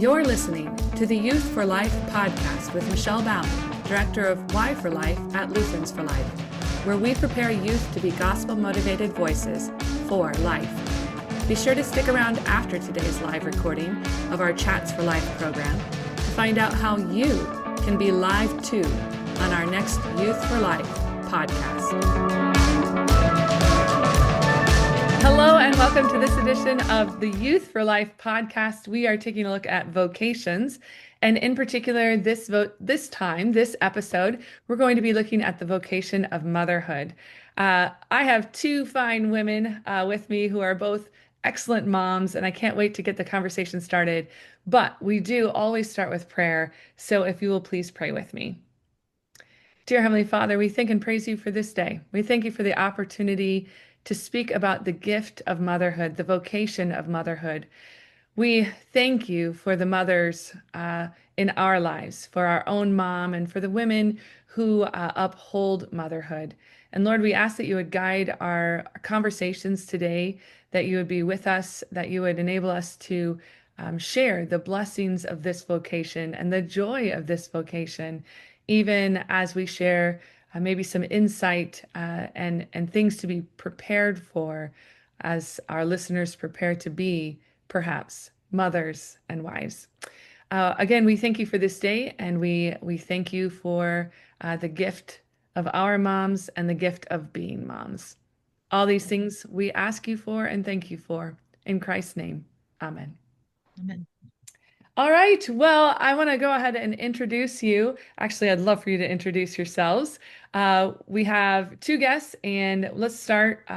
You're listening to the Youth for Life podcast with Michelle Bauman, Director of Why for Life at Lutherans for Life, where we prepare youth to be gospel-motivated voices for life. Be sure to stick around after today's live recording of our Chats for Life program to find out how you can be live too on our next Youth for Life podcast. Hello and welcome to this edition of the Youth for Life podcast. We are taking a look at vocations, and in particular, this episode, we're going to be looking at the vocation of motherhood. I have two fine women with me who are both excellent moms, and I can't wait to get the conversation started. But we do always start with prayer, so if you will please pray with me. Dear Heavenly Father, we thank and praise you for this day. We thank you for the opportunity to speak about the gift of motherhood, the vocation of motherhood. We thank you for the mothers in our lives, for our own mom, and for the women who uphold motherhood. And Lord, we ask that you would guide our conversations today, that you would be with us, that you would enable us to share the blessings of this vocation and the joy of this vocation, even as we share maybe some insight and things to be prepared for as our listeners prepare to be, perhaps, mothers and wives. Again, we thank you for this day, and we thank you for the gift of our moms and the gift of being moms. All these things we ask you for and thank you for. In Christ's name, amen. Amen. All right. Well, I want to go ahead and introduce you. Actually, I'd love for you to introduce yourselves. We have two guests, and let's start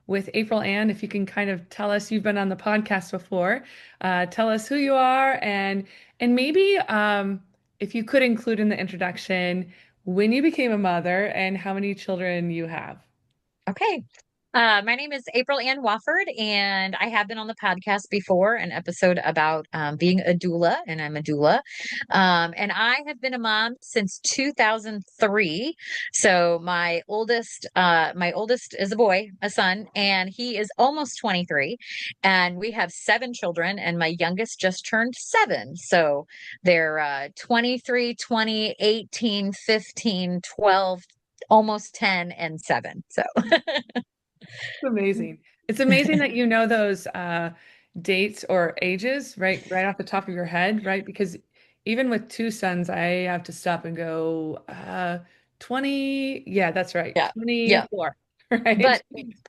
with April Ann. If you can kind of tell us, you've been on the podcast before. Tell us who you are, and maybe if you could include in the introduction when you became a mother and how many children you have. Okay. My name is April Ann Wofford, and I have been on the podcast before, an episode about being a doula, and I'm a doula. And I have been a mom since 2003. So my oldest is a boy, a son, and he is almost 23. And we have 7 children, and my youngest just turned 7. So they're 23, 20, 18, 15, 12, almost 10, and 7. So It's amazing. It's amazing that you know those dates or ages right off the top of your head, right? Because even with two sons, I have to stop and go 20. Yeah, that's right. yeah. Yeah. 24, right? But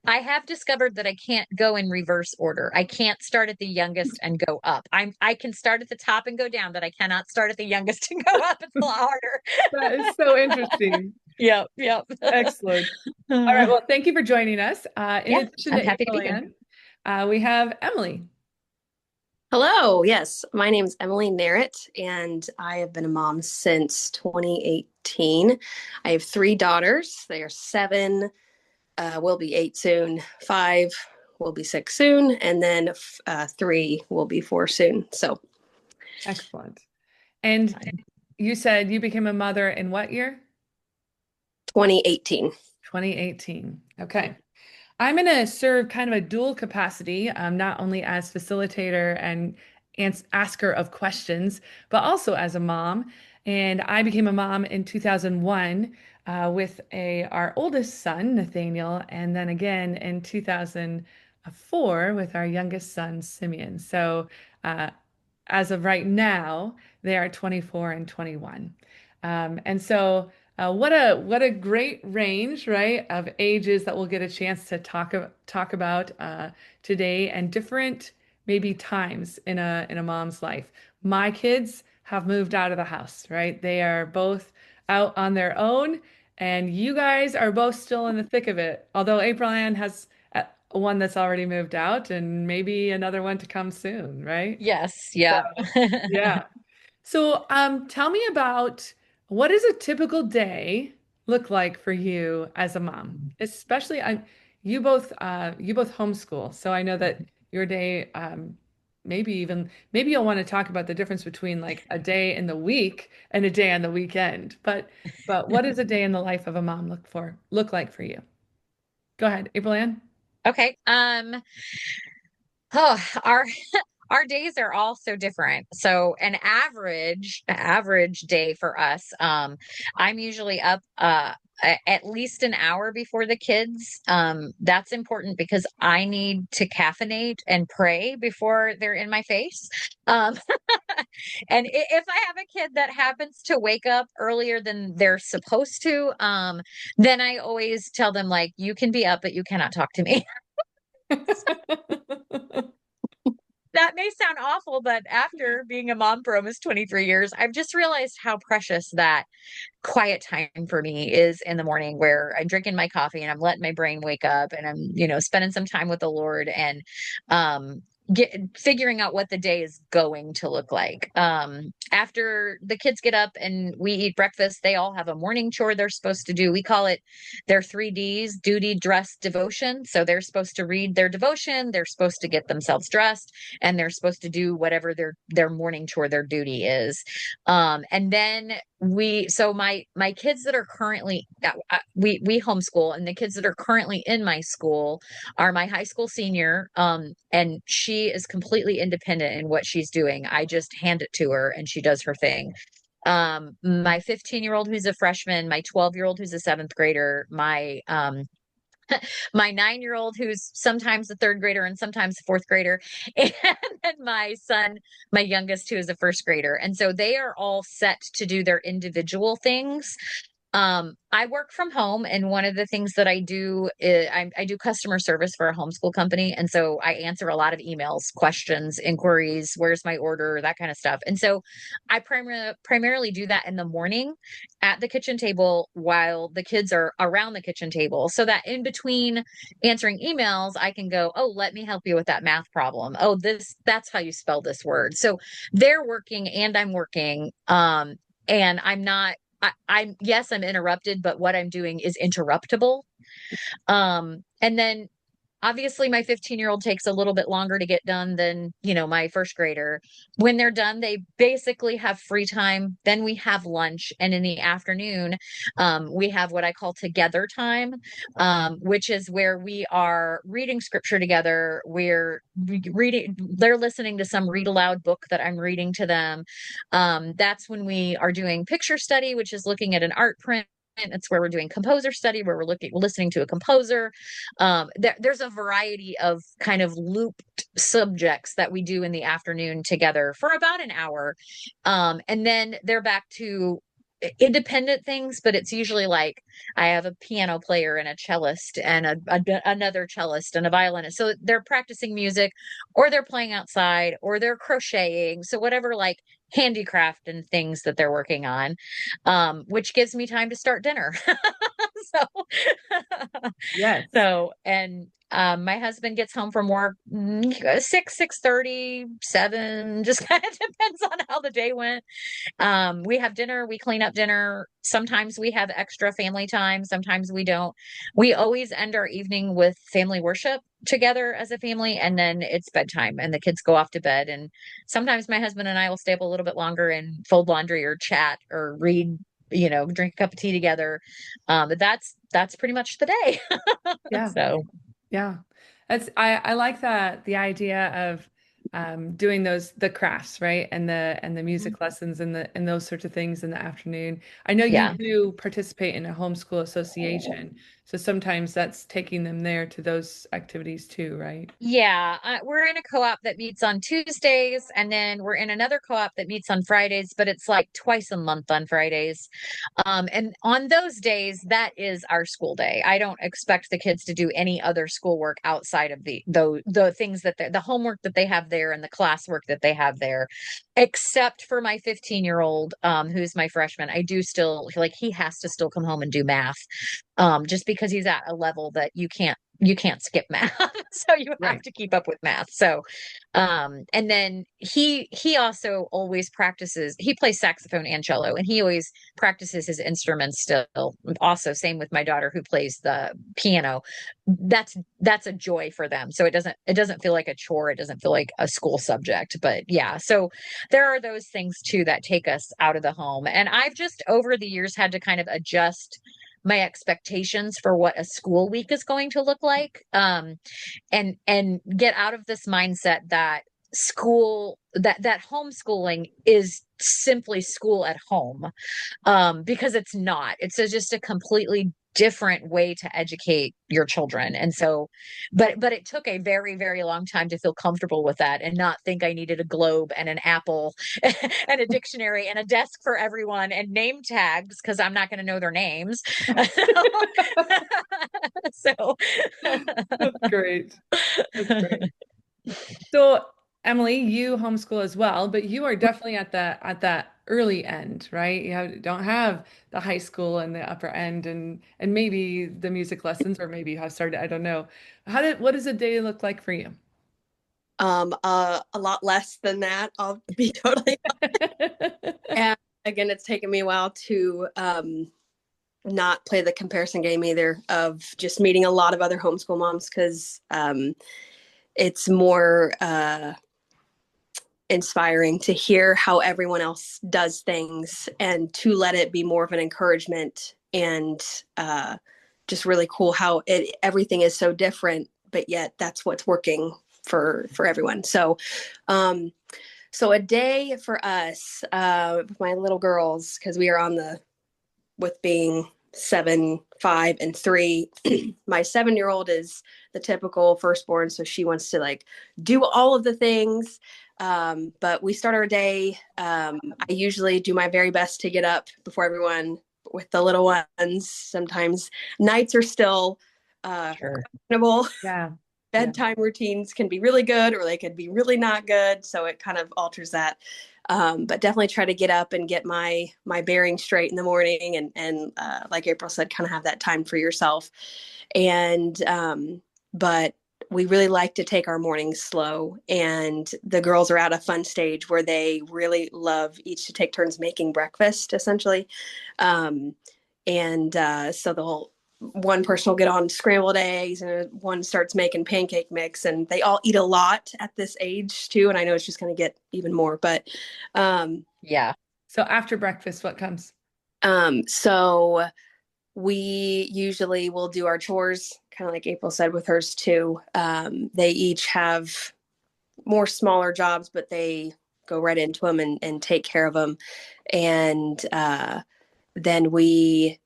I have discovered that I can't go in reverse order. I can't start at the youngest and go up. I can start at the top and go down, but I cannot start at the youngest and go up. It's a lot harder. That is so interesting. Yep, yep. Excellent. All right. Well, thank you for joining us. In Yeah, addition I'm to happy to April be here. Ann, we have Emily. Hello, yes, my name is Emily Nehrt, and I have been a mom since 2018. I have 3 daughters. They are 7, will be 8 soon, 5 will be 6 soon, and then 3 will be 4 soon. So, Excellent. And you said you became a mother in what year? 2018. 2018. Okay. I'm going to serve kind of a dual capacity, not only as facilitator and asker of questions, but also as a mom. And I became a mom in 2001 with our oldest son, Nathaniel, and then again in 2004 with our youngest son, Simeon. So as of right now, they are 24 and 21. And so what a great range, right, of ages that we'll get a chance to talk about today, and different maybe times in a mom's life. My kids have moved out of the house, right? They are both out on their own, and you guys are both still in the thick of it. Although April Ann has one that's already moved out, and maybe another one to come soon, right? Yes, yeah. Yeah. So, tell me about, what does a typical day look like for you as a mom? Especially, you both homeschool, so I know that your day, maybe you'll want to talk about the difference between like a day in the week and a day on the weekend. But what does a day in the life of a mom look like for you? Go ahead, April Ann. Okay. Oh, our our days are all so different. So an average day for us, I'm usually up at least an hour before the kids. That's important because I need to caffeinate and pray before they're in my face. Um, and if I have a kid that happens to wake up earlier than they're supposed to, then I always tell them like, you can be up, but you cannot talk to me. That may sound awful, but after being a mom for almost 23 years, I've just realized how precious that quiet time for me is in the morning where I'm drinking my coffee and I'm letting my brain wake up and I'm, spending some time with the Lord and um figuring out what the day is going to look like. After the kids get up and we eat breakfast, they all have a morning chore they're supposed to do. We call it their 3Ds: duty, dress, devotion. So they're supposed to read their devotion, they're supposed to get themselves dressed, and they're supposed to do whatever their morning chore, their duty is. And then my kids that are currently we homeschool, and the kids that are currently in my school are my high school senior, and she is completely independent in what she's doing. I just hand it to her and she does her thing. My 15-year-old who's a freshman, my 12-year-old who's a seventh grader, my 9-year-old who's sometimes a third grader and sometimes a fourth grader, and then my son, my youngest, who is a first grader. And so they are all set to do their individual things. I work from home, and one of the things that I do is I do customer service for a homeschool company. And so I answer a lot of emails, questions, inquiries, where's my order, that kind of stuff. And so I primarily do that in the morning at the kitchen table while the kids are around the kitchen table, so that in between answering emails, I can go, oh, let me help you with that math problem. Oh, that's how you spell this word. So they're working and I'm working. And I'm not I'm yes, I'm interrupted, but what I'm doing is interruptible. And then obviously my 15-year-old takes a little bit longer to get done than, my first grader. When they're done, they basically have free time. Then we have lunch. And in the afternoon, we have what I call together time, which is where we are reading scripture together. We're reading, they're listening to some read aloud book that I'm reading to them. That's when we are doing picture study, which is looking at an art print. It's where we're doing composer study, where we're listening to a composer. There's a variety of kind of looped subjects that we do in the afternoon together for about an hour. And then they're back to independent things, but it's usually like I have a piano player and a cellist and another cellist and a violinist. So they're practicing music, or they're playing outside, or they're crocheting. So whatever, like handicraft and things that they're working on, which gives me time to start dinner. So, Yes. and my husband gets home from work 6:30, 7, just kind of depends on how the day went. We have dinner, we clean up dinner. Sometimes we have extra family time, sometimes we don't. We always end our evening with family worship together as a family, and then it's bedtime and the kids go off to bed. And sometimes my husband and I will stay up a little bit longer and fold laundry or chat or read, drink a cup of tea together. But that's pretty much the day. Yeah. So Yeah. I like that, the idea of doing the crafts, right? And the music lessons and those sorts of things in the afternoon. I know you yeah. do participate in a homeschool association, so sometimes that's taking them there to those activities too, right? Yeah, we're in a co-op that meets on Tuesdays, and then we're in another co-op that meets on Fridays, but it's like twice a month on Fridays. And on those days, that is our school day. I don't expect the kids to do any other schoolwork outside of the things the homework that they have there and the classwork that they have there, except for my 15-year-old, who's my freshman. I do still like he has to still come home and do math, just because he's at a level that you can't skip math. So you have Right. to keep up with math. So and then he also always practices, he plays saxophone and cello, and he always practices his instruments still. Also same with my daughter who plays the piano. That's a joy for them. So it doesn't feel like a chore, it doesn't feel like a school subject. But yeah, so there are those things too that take us out of the home. And I've just over the years had to kind of adjust my expectations for what a school week is going to look like, and get out of this mindset that school, that homeschooling is simply school at home, because it's not. Just a completely different way to educate your children. And so, but it took a very, very long time to feel comfortable with that and not think I needed a globe and an apple and a dictionary and a desk for everyone and name tags because I'm not going to know their names. So That's great. That's great. So, Emily, you homeschool as well, but you are definitely at that early end, right? Don't have the high school and the upper end and maybe the music lessons, or maybe you have started, I don't know. What does a day look like for you? A lot less than that, I'll be totally and again, it's taken me a while to not play the comparison game either, of just meeting a lot of other homeschool moms, because it's more inspiring to hear how everyone else does things and to let it be more of an encouragement, and just really cool how everything is so different, but yet that's what's working for everyone. So a day for us, with my little girls, because we are on the, with being 7, 5, and 3. My 7-year-old is the typical firstborn, so she wants to like do all of the things. But we start our day. I usually do my very best to get up before everyone with the little ones. Sometimes nights are still sure. questionable. Yeah. Bedtime routines can be really good or they could be really not good. So it kind of alters that. But definitely try to get up and get my bearings straight in the morning, and like April said, kind of have that time for yourself. And but we really like to take our mornings slow, and the girls are at a fun stage where they really love each to take turns making breakfast, essentially. Um, and so they'll one person will get on scrambled eggs, and one starts making pancake mix, and they all eat a lot at this age too. And I know it's just going to get even more, but Yeah. So after breakfast, what comes? so we usually will do our chores, kind of like April said with hers too. They each have more smaller jobs, but they go right into them and take care of them. And then we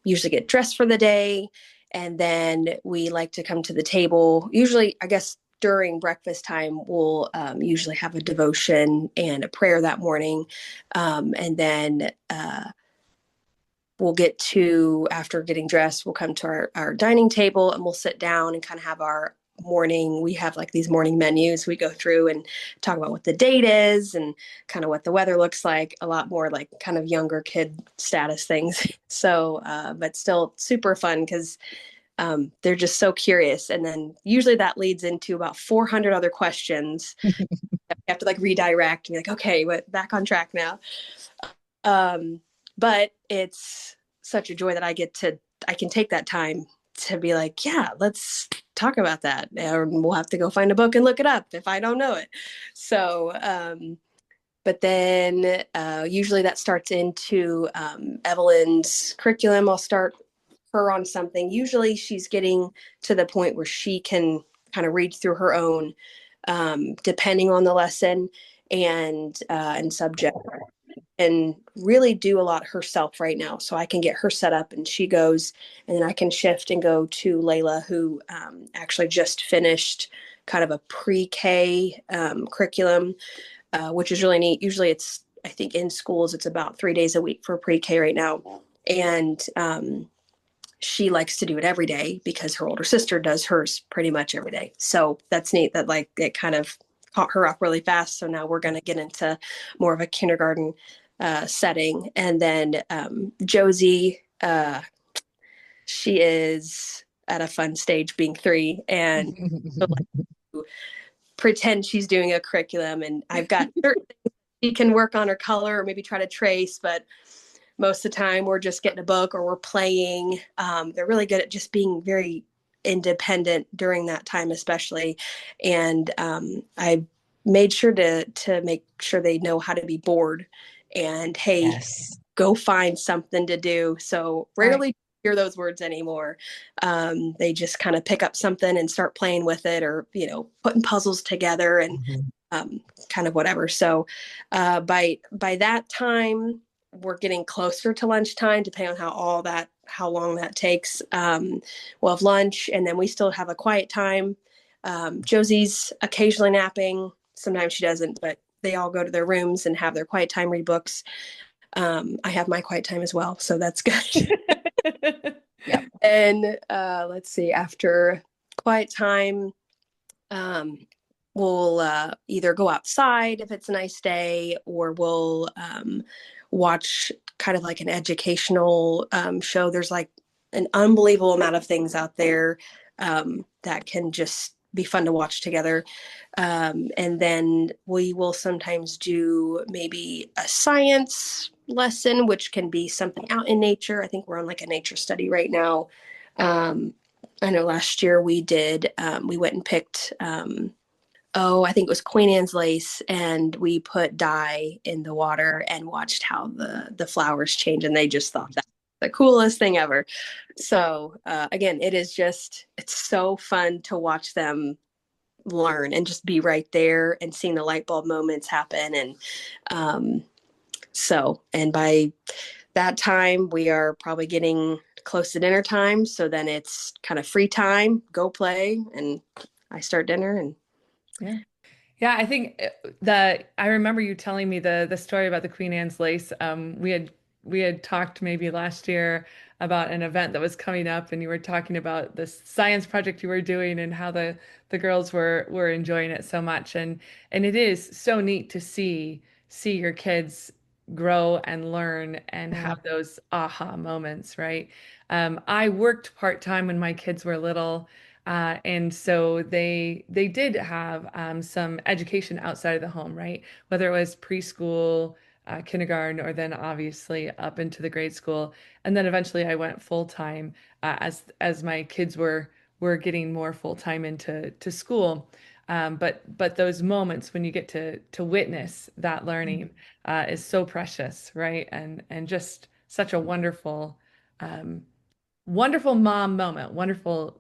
usually get dressed for the day. And then we like to come to the table. Usually, I guess during breakfast time, we'll usually have a devotion and a prayer that morning. And then we'll get to, after getting dressed, we'll come to our dining table and we'll sit down and kind of have our morning. We have like these morning menus. We go through and talk about what the date is and kind of what the weather looks like, a lot more like kind of younger kid status things. So, but still super fun because they're just so curious. And then usually that leads into about 400 other questions. You have to like redirect and be like, okay, back on track now. But it's such a joy that I can take that time to be like, yeah, let's talk about that. Or we'll have to go find a book and look it up if I don't know it. So, but then usually that starts into Evelyn's curriculum. I'll start her on something. Usually she's getting to the point where she can kind of read through her own, depending on the lesson and subject, and really do a lot herself right now. So I can get her set up and she goes, and then I can shift and go to Layla, who actually just finished kind of a pre-K curriculum, which is really neat. Usually I think in schools, it's about 3 days a week for pre-K right now. And she likes to do it every day because her older sister does hers pretty much every day. So that's neat that like it kind of caught her up really fast. So now we're going to get into more of a kindergarten setting. And then Josie, she is at a fun stage being 3 and so, like, pretend she's doing a curriculum. And I've got certain things she can work on her color or maybe try to trace, but most of the time we're just getting a book or we're playing. They're really good at just being very independent during that time, especially. And I made sure to make sure they know how to be bored and, hey, Yes. go find something to do. So rarely hear those words anymore. They just kind of pick up something and start playing with it, or putting puzzles together. And Mhm. kind of whatever. So by that time, we're getting closer to lunchtime, depending on how long that takes. We'll have lunch, and then we still have a quiet time. Josie's occasionally napping. Sometimes she doesn't, but they all go to their rooms and have their quiet time, read books. I have my quiet time as well, so that's good. Yep. And let's see, after quiet time, we'll either go outside if it's a nice day, or we'll watch kind of like an educational show. There's like an unbelievable amount of things out there that can just be fun to watch together. And then we will sometimes do maybe a science lesson, which can be something out in nature. I think we're on like a nature study right now. I know last year we went and picked, I think it was Queen Anne's lace, and we put dye in the water and watched how the flowers change, and they just thought that the coolest thing ever. So again, it's so fun to watch them learn and just be right there and seeing the light bulb moments happen. And and by that time, we are probably getting close to dinner time. So then it's kind of free time, go play, and I start dinner. And Yeah. Yeah, I think I remember you telling me the story about the Queen Anne's lace. We had talked maybe last year about an event that was coming up, and you were talking about this science project you were doing and how the girls were enjoying it so much. And it is so neat to see your kids grow and learn and Mm. have those aha moments, right? I worked part-time when my kids were little. And so they did have some education outside of the home, right? Whether it was preschool, kindergarten, or then obviously up into the grade school. And then eventually I went full time as my kids were getting more full time into school. But those moments when you get to witness that learning is so precious, right? And just such a um, wonderful mom moment, wonderful,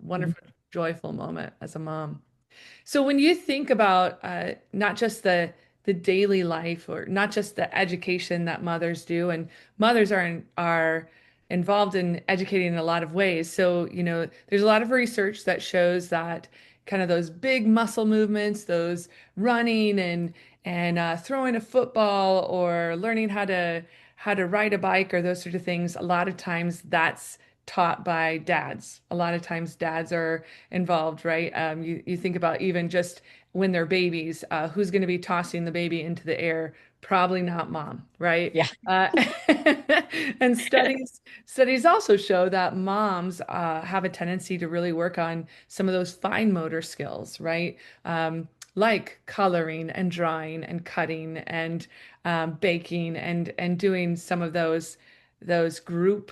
joyful moment as a mom. So when you think about not just the daily life or not just the education that mothers do, and mothers are involved in educating in a lot of ways. So, there's a lot of research that shows that kind of those big muscle movements, those running and throwing a football or learning how to ride a bike or those sort of things, a lot of times that's taught by dads. A lot of times dads are involved, right? You think about even just when they're babies, who's going to be tossing the baby into the air? Probably not mom, right? Yeah. Uh, and studies also show that moms have a tendency to really work on some of those fine motor skills, right? Like coloring and drawing and cutting and baking and doing some of those group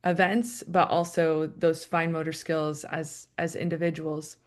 events, but also those fine motor skills as individuals.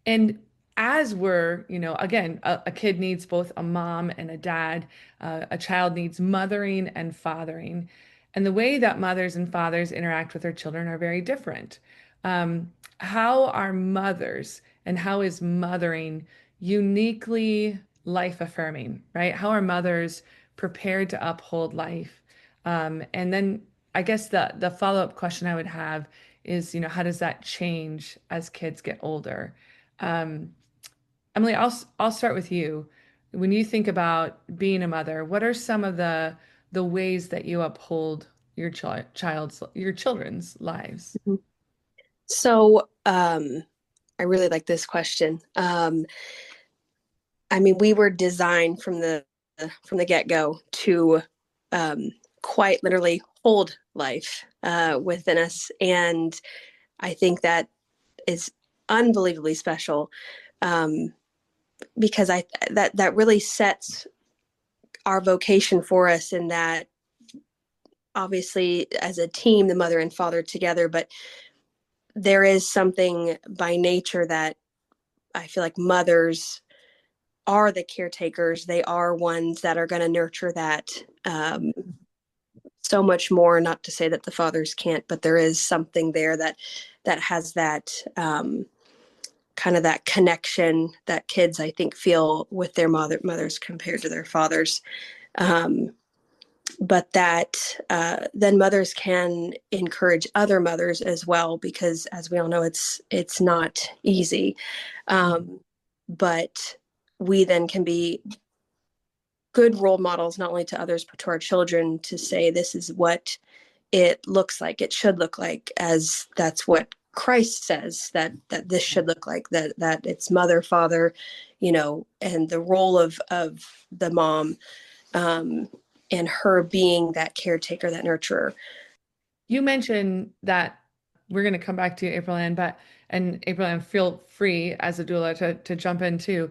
And as we're, again, a kid needs both a mom and a dad. A child needs mothering and fathering. And the way that mothers and fathers interact with their children are very different. How are mothers and how is mothering uniquely life affirming, right? How are mothers prepared to uphold life? And then I guess the follow-up question I would have is, how does that change as kids get older? Um, Emily, I'll start with you. When you think about being a mother, what are some of the ways that you uphold your children's lives? so I really like this question. I mean, we were designed from the get-go to um, quite literally hold life within us, and I think that is unbelievably special, um, because that really sets our vocation for us, in that obviously as a team, the mother and father together, but there is something by nature that I feel like mothers are the caretakers. They are ones that are going to nurture that so much more. Not to say that the fathers can't, but there is something there that has that kind of that connection that kids, I think, feel with their mothers compared to their fathers. Um, but that then mothers can encourage other mothers as well, because as we all know, it's not easy. Um, but we then can be good role models, not only to others, but to our children, to say this is what it looks like, it should look like, as that's what Christ says that this should look like, that it's mother, father, and the role of the mom, um, and her being that caretaker, that nurturer. You mentioned that we're going to come back to you, April Ann, and April Ann, feel free as a doula to jump in too.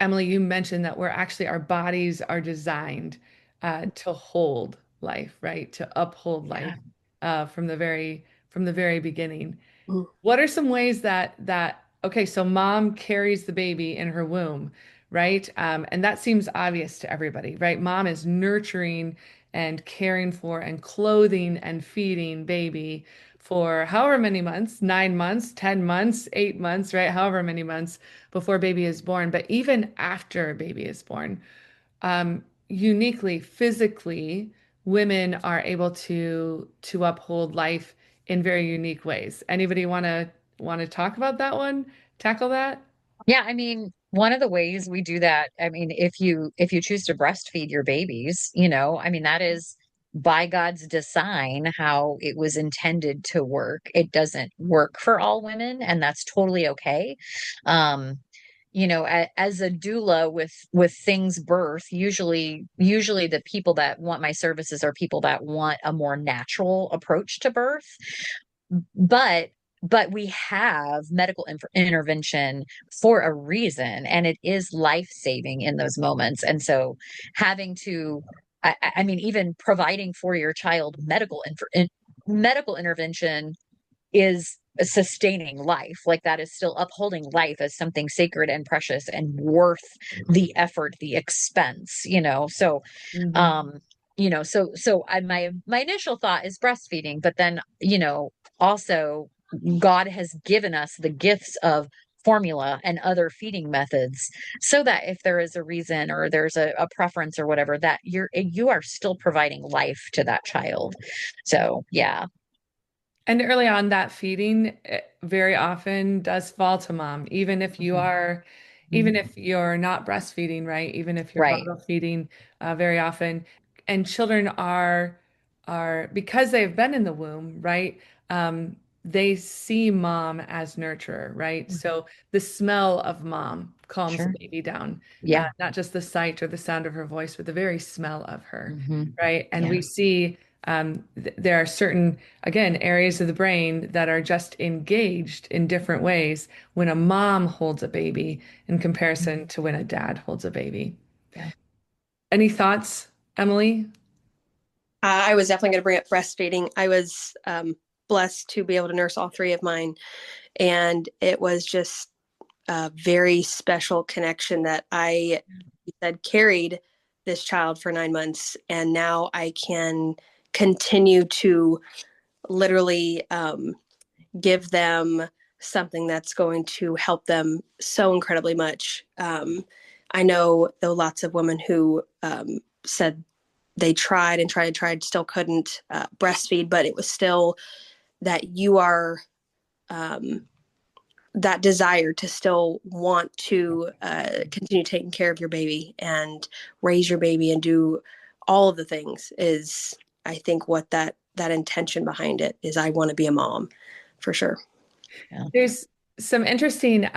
Emily, you mentioned that our bodies are designed to hold life, right? To uphold Yeah. life from the very beginning. Mhm. What are some ways that okay, so mom carries the baby in her womb, right? And that seems obvious to everybody, right? Mom is nurturing and caring for and clothing and feeding baby for however many months, 9 months, 10 months, 8 months, right? However many months before baby is born. But even after baby is born, uniquely, physically, women are able to uphold life in very unique ways. Anybody want to talk about that one? Tackle that? Yeah, I mean, one of the ways we do that, I mean, if you choose to breastfeed your babies, I mean, that is by God's design how it was intended to work. It doesn't work for all women, and that's totally okay. Um, as a doula with things birth, usually the people that want my services are people that want a more natural approach to birth, but we have medical intervention for a reason, and it is life saving in those moments. And so having to I mean, even providing for your child medical intervention is sustaining life. Like, that is still upholding life as something sacred and precious and worth the effort, the expense, so Hmm. um my initial thought is breastfeeding, but then also God has given us the gifts of formula and other feeding methods, so that if there is a reason or there's a preference or whatever, that you are still providing life to that child. So yeah. And early on, that feeding very often does fall to mom, Mhm. even Mhm. if you're not breastfeeding, right? Even if you're Right. bottle feeding, very often, and children because they've been in the womb, right? They see mom as nurturer, right? Mhm. So the smell of mom calms the Sure. baby down, Yeah. not just the sight or the sound of her voice, but the very smell of her, Hmm. right? And Yeah. we see there are certain, again, areas of the brain that are just engaged in different ways when a mom holds a baby in comparison to when a dad holds a baby. Yeah. Any thoughts, Emily? I was definitely going to bring up breastfeeding. I was blessed to be able to nurse all three of mine, and it was just a very special connection that I said carried this child for 9 months, and now I can continue to literally give them something that's going to help them so incredibly much. I know there were lots of women who said they tried and tried and tried, still couldn't breastfeed, but it was still that you are um, that desire to still want to continue taking care of your baby and raise your baby and do all of the things is, I think, what that intention behind it is. I want to be a mom for sure. Yeah. There's some interesting,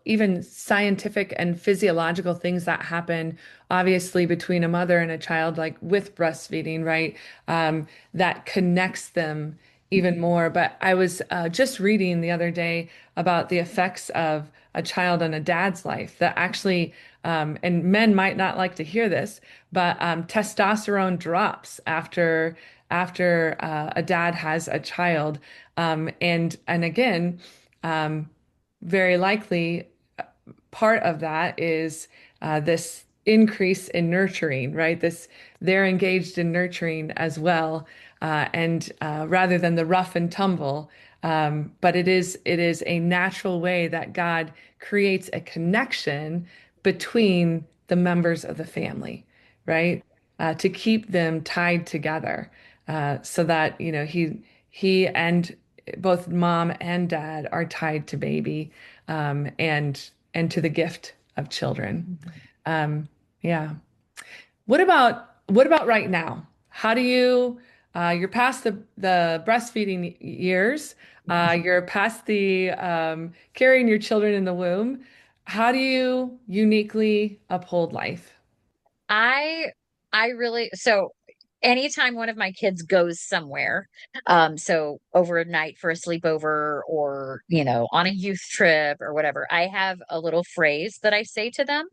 even scientific and physiological things that happen, obviously, between a mother and a child, like with breastfeeding, right? That connects them even more. But I was just reading the other day about the effects of a child on a dad's life that actually, and men might not like to hear this, but testosterone drops after a dad has a child. And again, um, very likely part of that is this increase in nurturing, right? They're engaged in nurturing as well. and rather than the rough and tumble. But it is a natural way that God creates a connection between the members of the family, right? To keep them tied together, so that he and both mom and dad are tied to baby, and to the gift of children. Mhm. Um, yeah. What about right now? How do you you're past the breastfeeding years, you're past the carrying your children in the womb. How do you uniquely uphold life? I I really so anytime one of my kids goes somewhere, so overnight for a sleepover or, on a youth trip or whatever, I have a little phrase that I say to them.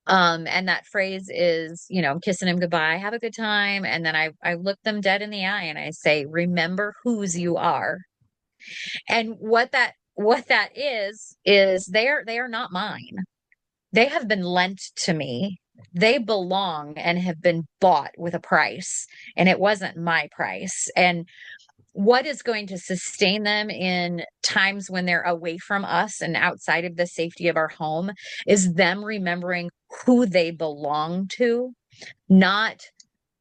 And that phrase is, I'm kissing him goodbye, have a good time. And then I look them dead in the eye and I say, remember whose you are. And what that is they are not mine. They have been lent to me. They belong and have been bought with a price, and it wasn't my price. And what is going to sustain them in times when they're away from us and outside of the safety of our home is them remembering who they belong to, not,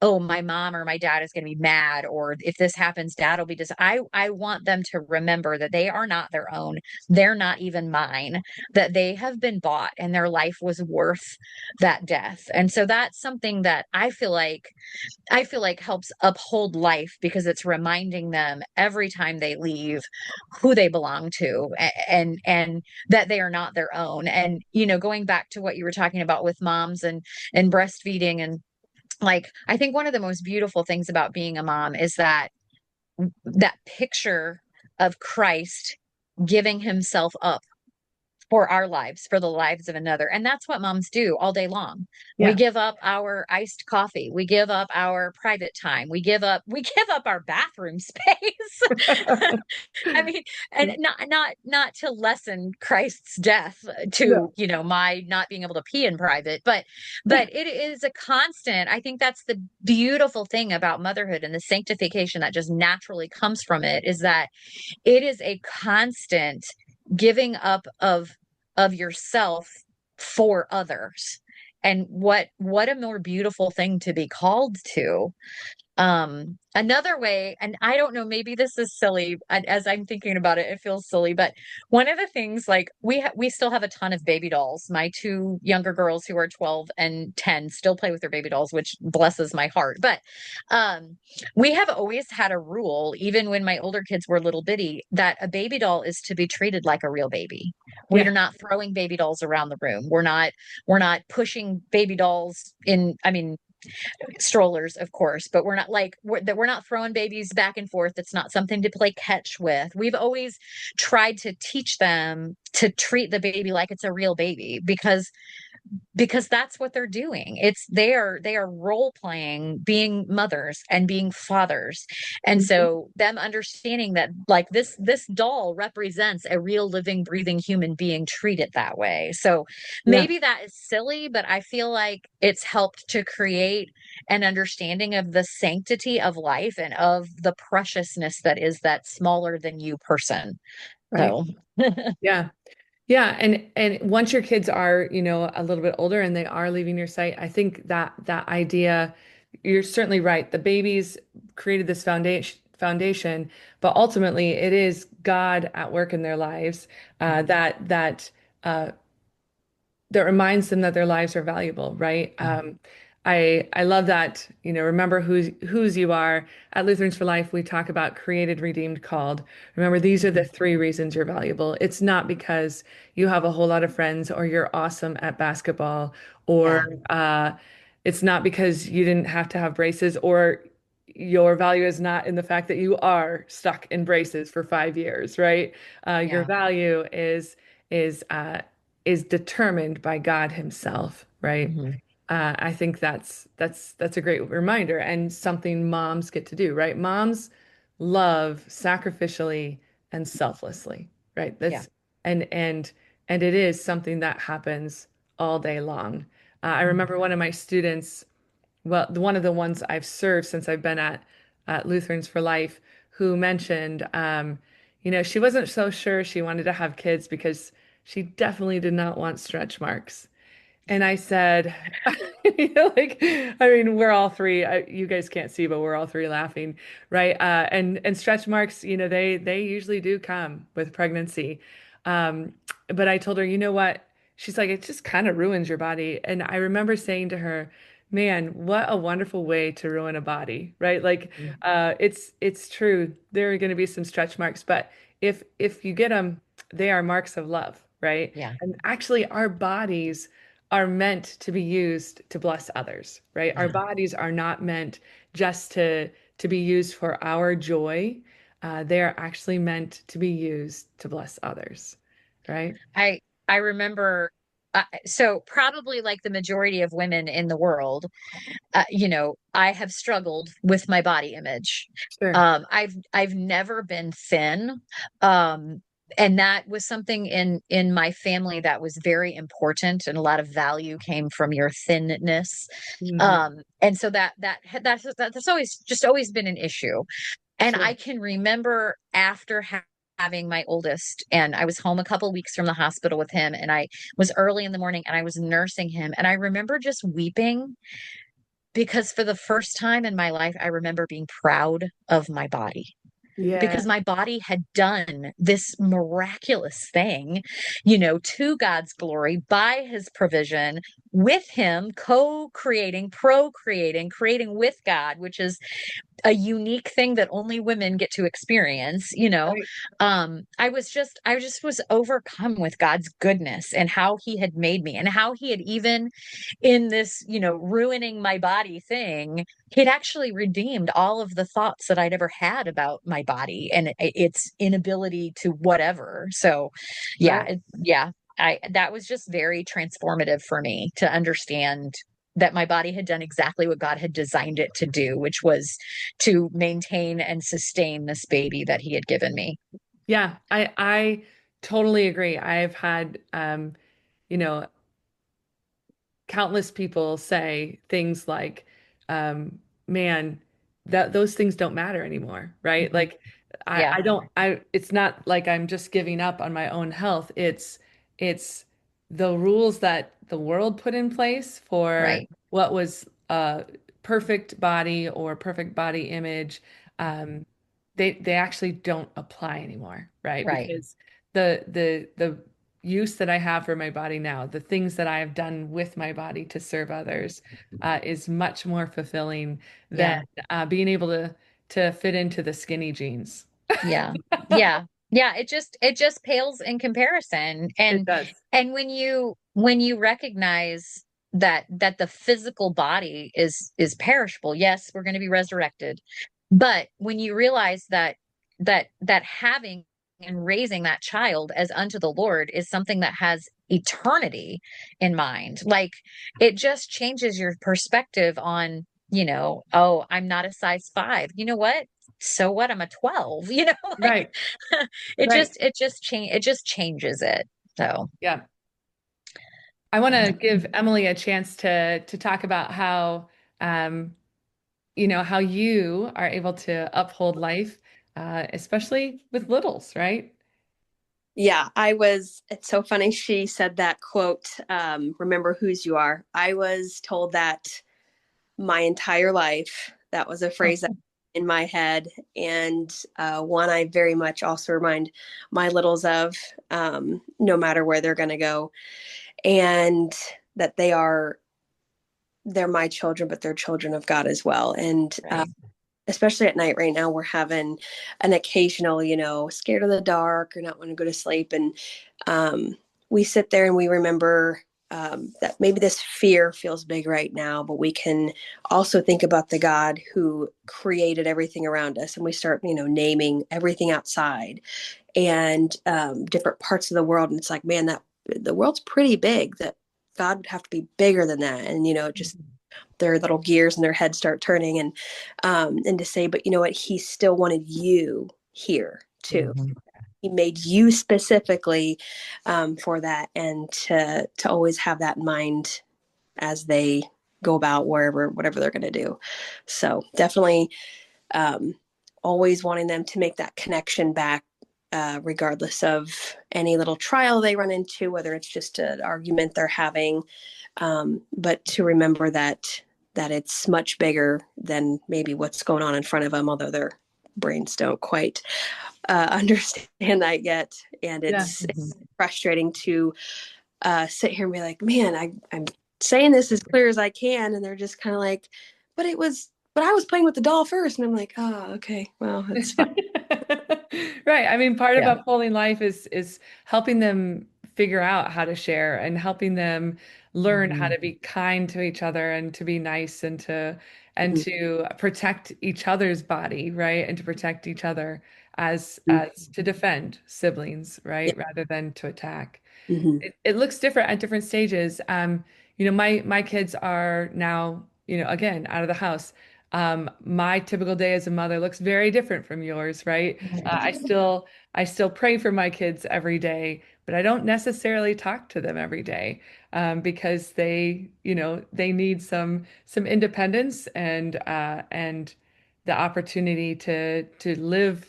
oh, my mom or my dad is going to be mad, or if this happens, dad will be just. I want them to remember that they are not their own. They're not even mine, that they have been bought and their life was worth that death. And so that's something that I feel like helps uphold life, because it's reminding them every time they leave who they belong to, and that they are not their own. And going back to what you were talking about with moms and breastfeeding, and like, I think one of the most beautiful things about being a mom is that picture of Christ giving himself up for our lives, for the lives of another. And that's what moms do all day long. We Yeah. give up our iced coffee. We give up our private time. We give up our bathroom space. I mean, and not to lessen Christ's death to, No. my not being able to pee in private, but it is a constant. I think that's the beautiful thing about motherhood and the sanctification that just naturally comes from it, is that it is a constant giving up of yourself for others. And what a more beautiful thing to be called to. Another way, and I don't know, maybe this is silly, as I'm thinking about it, it feels silly, but one of the things, like, we still have a ton of baby dolls. My two younger girls, who are 12 and 10, still play with their baby dolls, which blesses my heart. But we have always had a rule, even when my older kids were little bitty, that a baby doll is to be treated like a real baby. We Yeah. are not throwing baby dolls around the room. We're not pushing baby dolls in, I mean, strollers, of course, but we're not like we're not throwing babies back and forth. It's not something to play catch with. We've always tried to teach them to treat the baby like it's a real baby, because that's what they're doing. It's they are role playing being mothers and being fathers. And Mhm. so them understanding that, like, this doll represents a real living breathing human being treated that way. So Yeah. maybe that is silly, but I feel like it's helped to create an understanding of the sanctity of life and of the preciousness that is that smaller than you person. Right. So Yeah. Yeah, and once your kids are, a little bit older and they are leaving your sight, I think that idea, you're certainly right. The babies created this foundation, but ultimately it is God at work in their lives, uh, that reminds them that their lives are valuable, right? I love that, remember whose you are. At Lutherans for Life, we talk about created, redeemed, called. Remember, these are the three reasons you're valuable. It's not because you have a whole lot of friends or you're awesome at basketball, or yeah. it's not because you didn't have to have braces, or your value is not in the fact that you are stuck in braces for 5 years, right? Your Yeah. value is uh, is determined by God Himself, right? Mhm. I think that's a great reminder, and something moms get to do, right? Moms love sacrificially and selflessly, right? Yeah. And it is something that happens all day long. I Mhm. remember one of my students, well, one of the ones I've served since I've been at at Lutherans for Life who mentioned, she wasn't so sure she wanted to have kids because she definitely did not want stretch marks. And I said, like, I mean, we're all three. You guys can't see, but we're all three laughing, right? And stretch marks, they usually do come with pregnancy. Um, but I told her, you know what? She's like, it just kind of ruins your body. And I remember saying to her, man, what a wonderful way to ruin a body, right? Like, it's true. There are going to be some stretch marks, but if you get them, they are marks of love, right? Yeah. And actually, our bodies are meant to be used to bless others, right? Our Yeah. bodies are not meant just to be used for our joy. They are actually meant to be used to bless others, right? I I remember so probably like the majority of women in the world, I have struggled with my body image. Sure. I've never been thin. Um, and that was something in my family that was very important, and a lot of value came from your thinness. Hmm. And so that's always been an issue. And Sure. I can remember after having my oldest, and I was home a couple weeks from the hospital with him, and I was early in the morning and I was nursing him. And I remember just weeping because for the first time in my life, I remember being proud of my body Yeah. because my body had done this miraculous thing, to God's glory by his provision with him, co-creating, procreating, creating with God, which is a unique thing that only women get to experience. Right. I just was overcome with God's goodness and how he had made me and how he had, even in this, ruining my body thing, he'd actually redeemed all of the thoughts that I'd ever had about my body and its inability to whatever. So yeah, Right. yeah, I that was just very transformative for me to understand that my body had done exactly what God had designed it to do, which was to maintain and sustain this baby that he had given me. Yeah. I totally agree. I've had you know, countless people say things like, um, man, that those things don't matter anymore, right? Mhm. Like Yeah, it's not like I'm just giving up on my own health. It's the rules that the world put in place for right, what was a perfect body or perfect body image. Um, they actually don't apply anymore, right? right. Because the use that I have for my body now, the things that I have done with my body to serve others, is much more fulfilling than Yeah. being able to fit into the skinny jeans. Yeah. Yeah. Yeah, it just pales in comparison. It And does. when you recognize that the physical body is perishable, yes, we're going to be resurrected. But when you realize that having and raising that child as unto the Lord is something that has eternity in mind, like it just changes your perspective on, oh, I'm not a size 5. You know what? So what? I'm a 12, like Right, it right. just it just change it just changes it. So Yeah. I want to give Emily a chance to talk about how um, how you are able to uphold life, especially with littles, right? Yeah, it's so funny she said that quote, remember whose you are. I was told that my entire life. That was a Oh, phrase that in my head, and one I very much also remind my littles of, no matter where they're going to go, and that they're my children, but they're children of God as well. And right. especially at night right now, we're having an occasional, scared of the dark or not want to go to sleep. And we sit there and we remember that maybe this fear feels big right now, but we can also think about the God who created everything around us. And we start, naming everything outside and different parts of the world. And it's like, man, that the world's pretty big, that God would have to be bigger than that. And, just their little gears in their head start turning, and to say, but you know what, he still wanted you here too. Mhm. He made you specifically for that, and to always have that in mind as they go about wherever, whatever they're going to do. So definitely um, always wanting them to make that connection back, regardless of any little trial they run into, whether it's just an argument they're having, but to remember that it's much bigger than maybe what's going on in front of them, although their brains don't quite understand that yet. And Yeah. it's frustrating to sit here and be like, man, I'm saying this as clear as I can. And they're just kind of like, but I was playing with the doll first. And I'm like, oh, okay, well, that's fine. Right. I mean, part of Yeah. upholding life is helping them figure out how to share and helping them learn how Mhm. to be kind to each other and to be nice and Mhm. to protect each other's body, right? And to protect each other Mhm. as to defend siblings, Yeah. right? Rather than to attack. Mhm. It looks different at different stages. My kids are now, again, out of the house. My typical day as a mother looks very different from yours, right? I still pray for my kids every day, but I don't necessarily talk to them every day, because they need some independence and the opportunity to live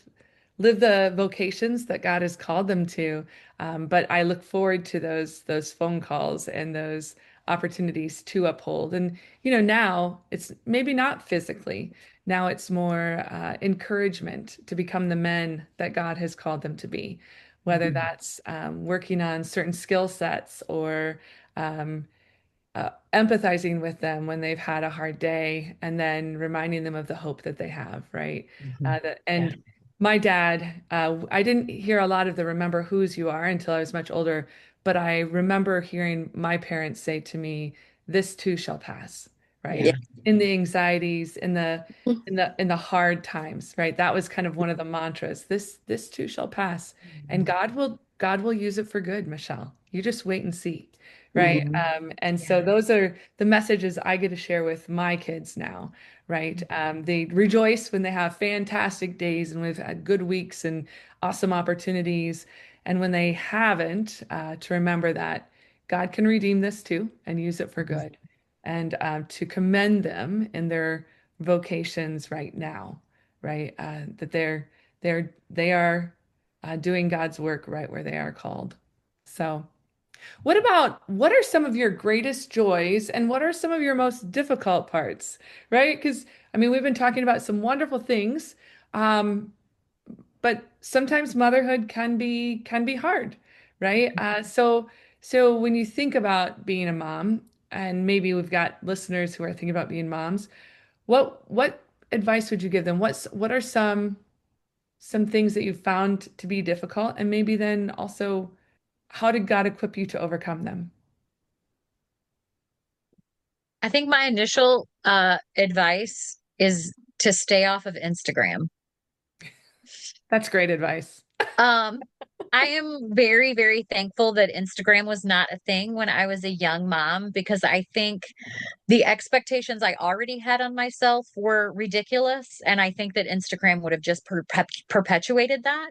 the vocations that God has called them to. But I look forward to those phone calls and those opportunities to uphold. And now it's maybe not physically. Now it's more encouragement to become the men that God has called them to be, whether that's working on certain skill sets or um, empathizing with them when they've had a hard day and then reminding them of the hope that they have, right? Mhm. Yeah. And my dad, I didn't hear a lot of the remember whose you are until I was much older, but I remember hearing my parents say to me, this too shall pass, right? Yeah. Yeah. In the anxieties, in the hard times, right? That was kind of one of the mantras. This too shall pass. And God will use it for good, Michelle. You just wait and see. Right. Mhm. And so Yeah. those are the messages I get to share with my kids now, right? They rejoice when they have fantastic days and we've had good weeks and awesome opportunities. And when they haven't, to remember that God can redeem this too and use it for Mhm. good. And to commend them in their vocations right now, right? That they are doing God's work right where they are called. So. What are some of your greatest joys and what are some of your most difficult parts, right? Because I mean, we've been talking about some wonderful things, um, but sometimes motherhood can be hard, right? So when you think about being a mom, and maybe we've got listeners who are thinking about being moms, what advice would you give them? What are some things that you found to be difficult, and maybe then also how did God equip you to overcome them? I think my initial advice is to stay off of Instagram. That's great advice. Um, I am very, very thankful that Instagram was not a thing when I was a young mom because I think the expectations I already had on myself were ridiculous. And I think that Instagram would have just perpetuated that.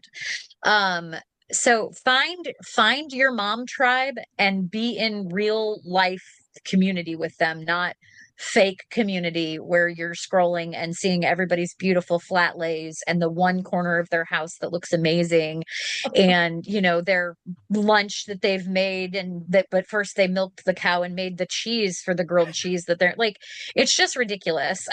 Um, so find your mom tribe and be in real life community with them, not fake community where you're scrolling and seeing everybody's beautiful flat lays and the one corner of their house that looks amazing and their lunch that they've made and that but first they milked the cow and made the cheese for the grilled cheese that they're like it's just ridiculous.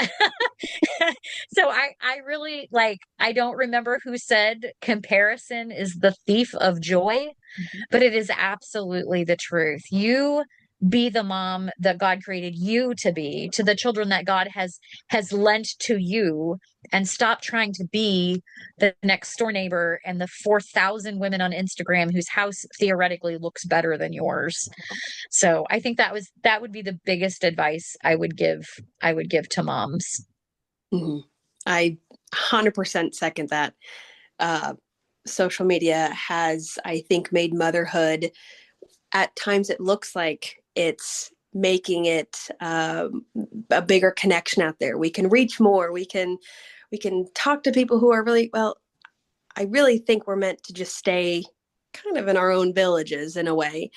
So I really like I don't remember who said comparison is the thief of joy, Mhm. but it is absolutely the truth. You be the mom that God created you to be to the children that God has lent to you and stop trying to be the next door neighbor and the 4,000 women on Instagram whose house theoretically looks better than yours. So I think that would be the biggest advice I would give to moms. Mhm. I 100% second that. Uh, Social media has, I think, made motherhood at times it looks like it's making it a bigger connection out there. We can reach more. We can talk to people who are really well. I really think we're meant to just stay kind of in our own villages in a way,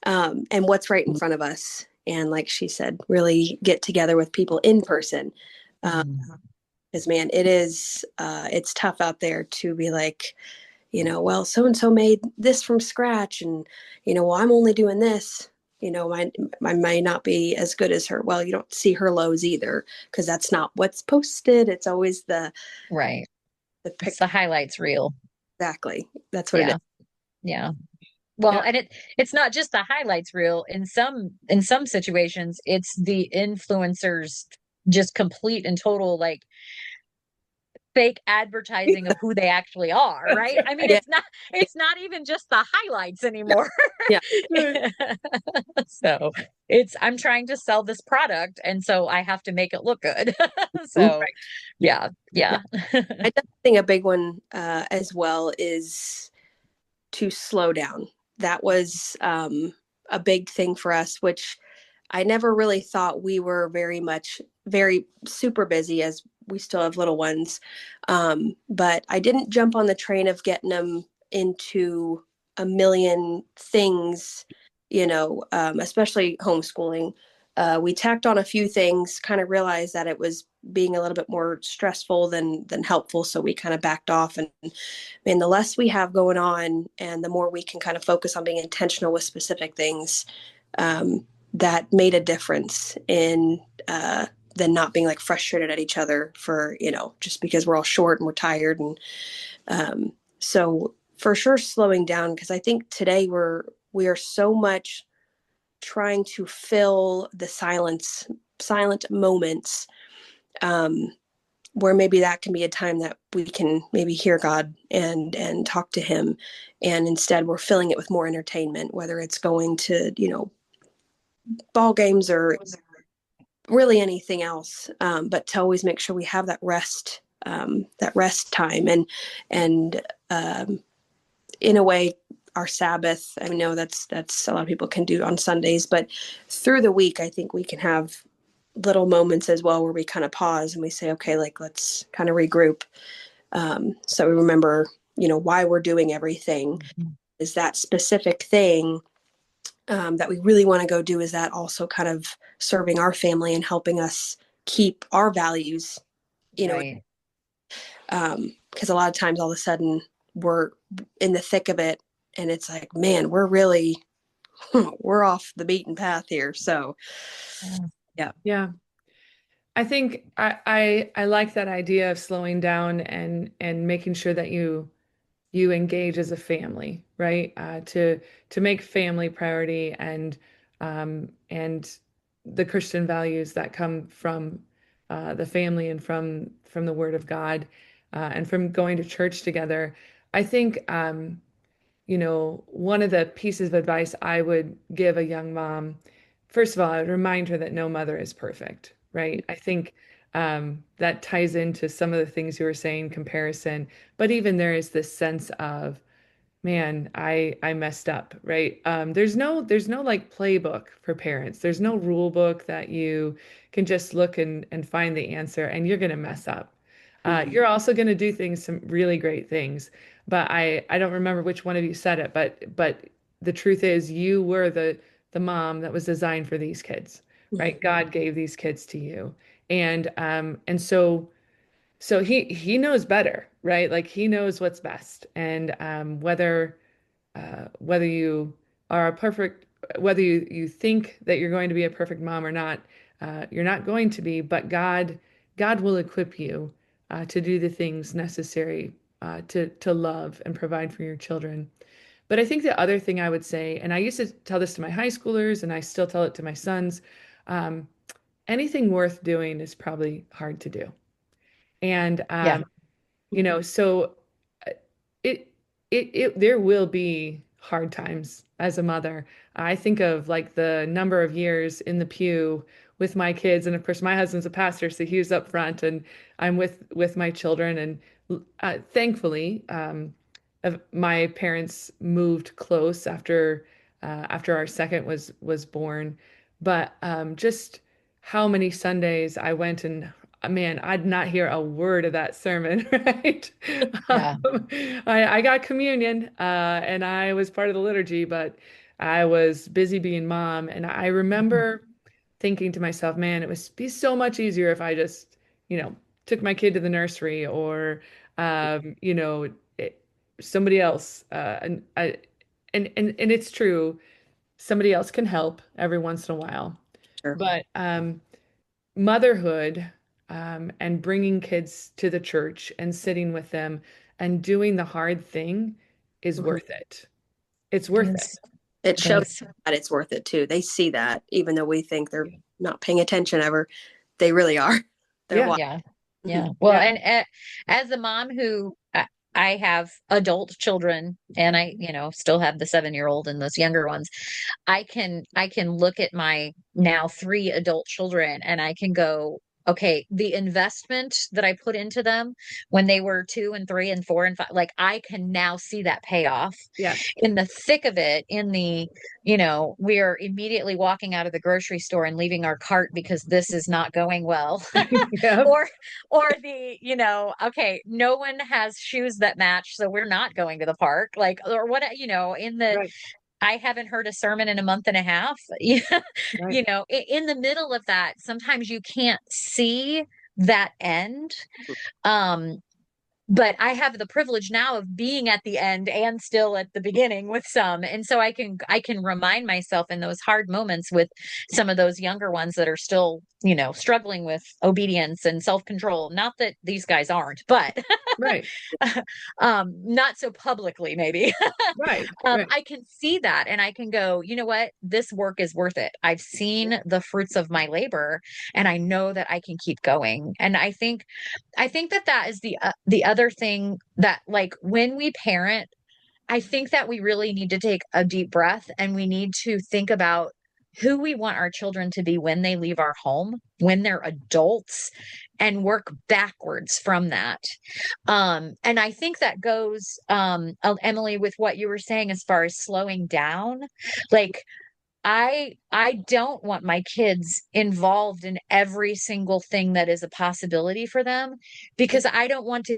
and what's right in front of us. And like she said, really get together with people in person. Because Because man, it's tough out there to be like, well, so and so made this from scratch, and well, I'm only doing this. I might not be as good as her. Well, you don't see her lows either, because that's not what's posted. It's always Right. the It's pic. the highlights reel. Exactly. That's what it is. Yeah. Yeah. Well, Yep. and it's not just the highlights reel. In some situations, it's the influencers just complete and total like fake advertising of who they actually are, That's right? I mean, Yeah. it's not even just the highlights No. anymore. Yeah. right. So I'm trying to sell this product, and so I have to make it look good. Mhm. So yeah, Yeah. yeah, I definitely think a big one as well is to slow down. That was a big thing for us, which I never really thought we were very super busy, as we still have little ones. But I didn't jump on the train of getting them into a million things, especially homeschooling. We tacked on a few things, kind of realized that it was being a little bit more stressful than helpful. So we kind of backed off. And the less we have going on and the more we can kind of focus on being intentional with specific things, um, that made a difference in than not being like frustrated at each other for, just because we're all short and we're tired. And so for sure slowing down, because I think today we are so much trying to fill the silent moments, um, where maybe that can be a time that we can maybe hear God and talk to him. And instead we're filling it with more entertainment, whether it's going to, ball games or really anything else. But to always make sure we have that rest time, and in a way, our Sabbath. I know that's a lot of people can do on Sundays, but through the week, I think we can have little moments as well where we kind of pause and we say, okay, like let's kind of regroup. So we remember, why we're doing everything. Is that specific thing that we really want to go do? Is that also kind of serving our family and helping us keep our values? You know, right. because a lot of times all of a sudden we're in the thick of it, and it's like, man, we're really we're off the beaten path here. So Yeah. yeah. Yeah. I think I like that idea of slowing down and making sure that you engage as a family, right? To make family priority and the Christian values that come from the family and from the Word of God and from going to church together. I think one of the pieces of advice I would give a young mom, first of all, I would remind her that no mother is perfect, right? I think that ties into some of the things you were saying, comparison, but even there is this sense of, man, I messed up, right? There's no like playbook for parents. There's no rule book that you can just look and find the answer, and you're gonna mess up. You're also gonna do some really great things, but I don't remember which one of you said it, but the truth is you were the mom that was designed for these kids, right? God gave these kids to you, and so he knows better, right? Like he knows what's best, and whether you are a perfect, whether you think that you're going to be a perfect mom or not, you're not going to be, but God will equip you to do the things necessary to love and provide for your children. But I think the other thing I would say, and I used to tell this to my high schoolers, and I still tell it to my sons, um, anything worth doing is probably hard to do. And Yeah. so uh, it there will be hard times as a mother. I think of like the number of years in the pew with my kids, and of course my husband's a pastor, so he was up front, and I'm with my children, and thankfully, my parents moved close after our second was born, but just how many Sundays I went and man, I'd not hear a word of that sermon, right? Yeah. I got communion, and I was part of the liturgy, but I was busy being mom. And I remember thinking to myself, man, it would be so much easier if I just, you know, took my kid to the nursery, or you know, somebody else, and it's true, somebody else can help every once in a while, Sure. but motherhood, and bringing kids to the church and sitting with them and doing the hard thing is Mhm. worth it. It's It worth it. is. It It shows is. that it's worth it too. They see that, even though we think they're not paying attention ever, they really are. They're Yeah, watching. Yeah. Mhm. Yeah. Well, yeah, and as a mom who I have adult children and I, still have the 7-year-old and those younger ones, I can look at my now 3 adult children and I can go, okay, the investment that I put into them when they were 2 and 3 and 4 and 5, like I can now see that payoff yeah. in the thick of it, we are immediately walking out of the grocery store and leaving our cart because this is not going well. Yeah, or okay, no one has shoes that match, so we're not going to the park. Like, or what, in the right, I haven't heard a sermon in a month and a half. right, In the middle of that, sometimes you can't see that end. Um, but I have the privilege now of being at the end and still at the beginning with some. And so I can remind myself in those hard moments with some of those younger ones that are still, struggling with obedience and self-control. Not that these guys aren't, but right, not so publicly maybe. right, right. I can see that and I can go, you know what? This work is worth it. I've seen the fruits of my labor and I know that I can keep going. And I think that is the other thing that, like, when we parent, I think that we really need to take a deep breath and we need to think about who we want our children to be when they leave our home, when they're adults, and work backwards from that. And I think that goes, Emily, with what you were saying as far as slowing down. Like, I don't want my kids involved in every single thing that is a possibility for them, because I don't want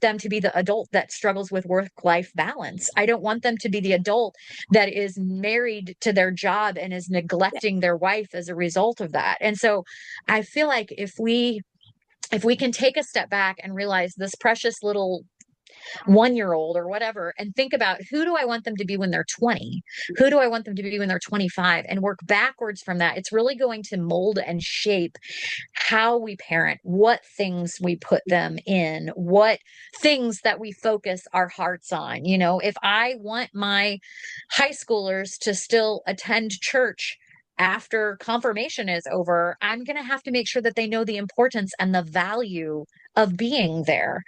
them to be the adult that struggles with work-life balance. I don't want them to be the adult that is married to their job and is Yeah. neglecting their wife as a result of that. And so I feel like if we can take a step back and realize this precious little 1-year-old or whatever, and think about who do I want them to be when they're 20? Who do I want them to be when they're 25? And work backwards from that. It's really going to mold and shape how we parent, what things we put them in, what things that we focus our hearts on. If I want my high schoolers to still attend church after confirmation is over, I'm going to have to make sure that they know the importance and the value of being there.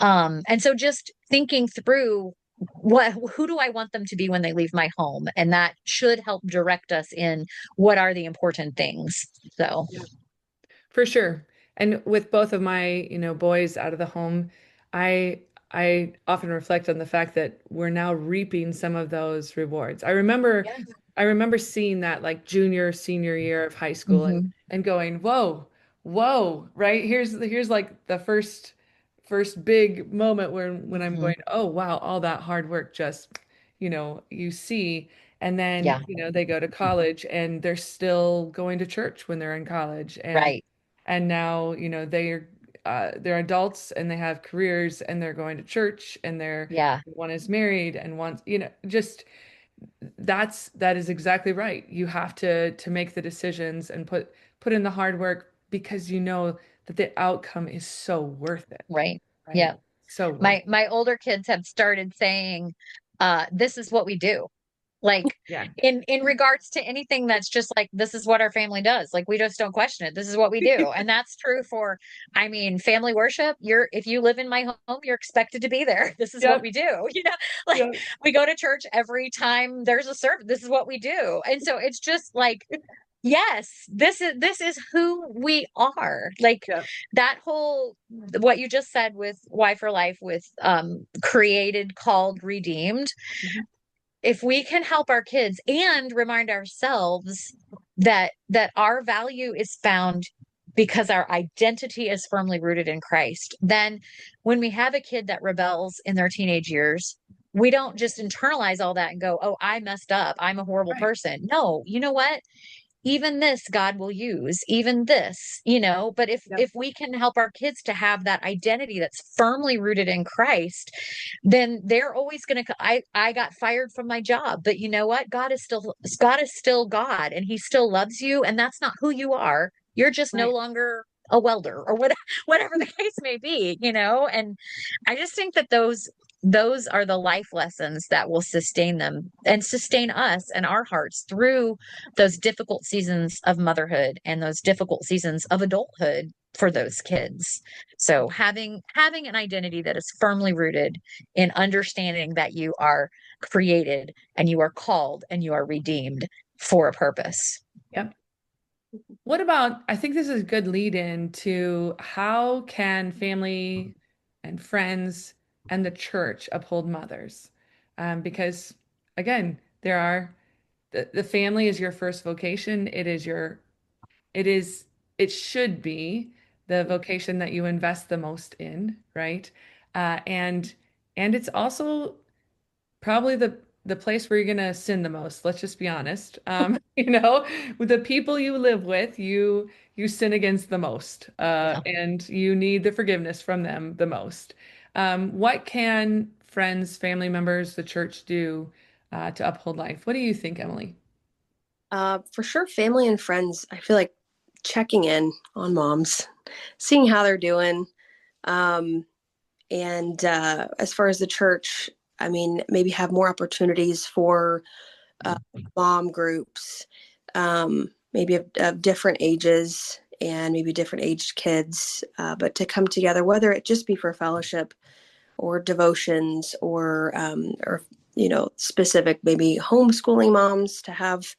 And so just thinking through who do I want them to be when they leave my home? And that should help direct us in what are the important things. So, For sure. And with both of my, boys out of the home, I I often reflect on the fact that we're now reaping some of those rewards. yeah. I remember seeing that like junior, senior year of high school, and Hmm. going, "Whoa, whoa," right? Here's like the first big moment when I'm Hmm. going, "Oh, wow, all that hard work just, you see." And then, Yeah. they go to college and they're still going to church when they're in college, Right. and now, they're adults and they have careers and they're going to church, and Yeah. one is married and one, just that is exactly right. You have to make the decisions and put in the hard work, because you know that the outcome is so worth it, Right. right? Yeah. So worth it. My older kids have started saying, this is what we do. Like, Yeah. in regards to anything that's just like, this is what our family does. Like, we just don't question it. This is what we do. And that's true for, I mean, family worship. If you live in my home, you're expected to be there. This is what Yep. we do. Like, Yep. we go to church every time there's a service. This is what we do. And so it's just like, yes, this is who we are. Like, Yep. that whole, what you just said with Why for Life, with created, called, redeemed. Mhm. If we can help our kids and remind ourselves that our value is found because our identity is firmly rooted in Christ, then when we have a kid that rebels in their teenage years, we don't just internalize all that and go, oh, I messed up, I'm a horrible Right. person. No, you know what? even this God will use, even this, but Yep. if we can help our kids to have that identity that's firmly rooted in Christ, then they're always going to I got fired from my job, but you know what? God is still God, and he still loves you, and that's not who you are. You're just no Right. longer a welder or whatever the case may be, and I just think that those are the life lessons that will sustain them and sustain us and our hearts through those difficult seasons of motherhood and those difficult seasons of adulthood for those kids. So having an identity that is firmly rooted in understanding that you are created and you are called and you are redeemed for a purpose. Yep. What about, I think this is a good lead in to how can family and friends and the church uphold mothers? Because again, the family is your first vocation. It is, it should be the vocation that you invest the most in, right? Uh, and, and it's also probably the place where you're gonna sin the most. Let's just be honest. With the people you live with, you sin against the most, Yeah. and you need the forgiveness from them the most. What can friends, family members, the church do to uphold life? What do you think, Emily? For sure, family and friends, I feel like checking in on moms, seeing how they're doing. Um, and as far as the church, I mean, maybe have more opportunities for uh, mom groups, maybe of different ages and maybe different aged kids, but to come together, whether it just be for fellowship or devotions or specific maybe homeschooling moms to have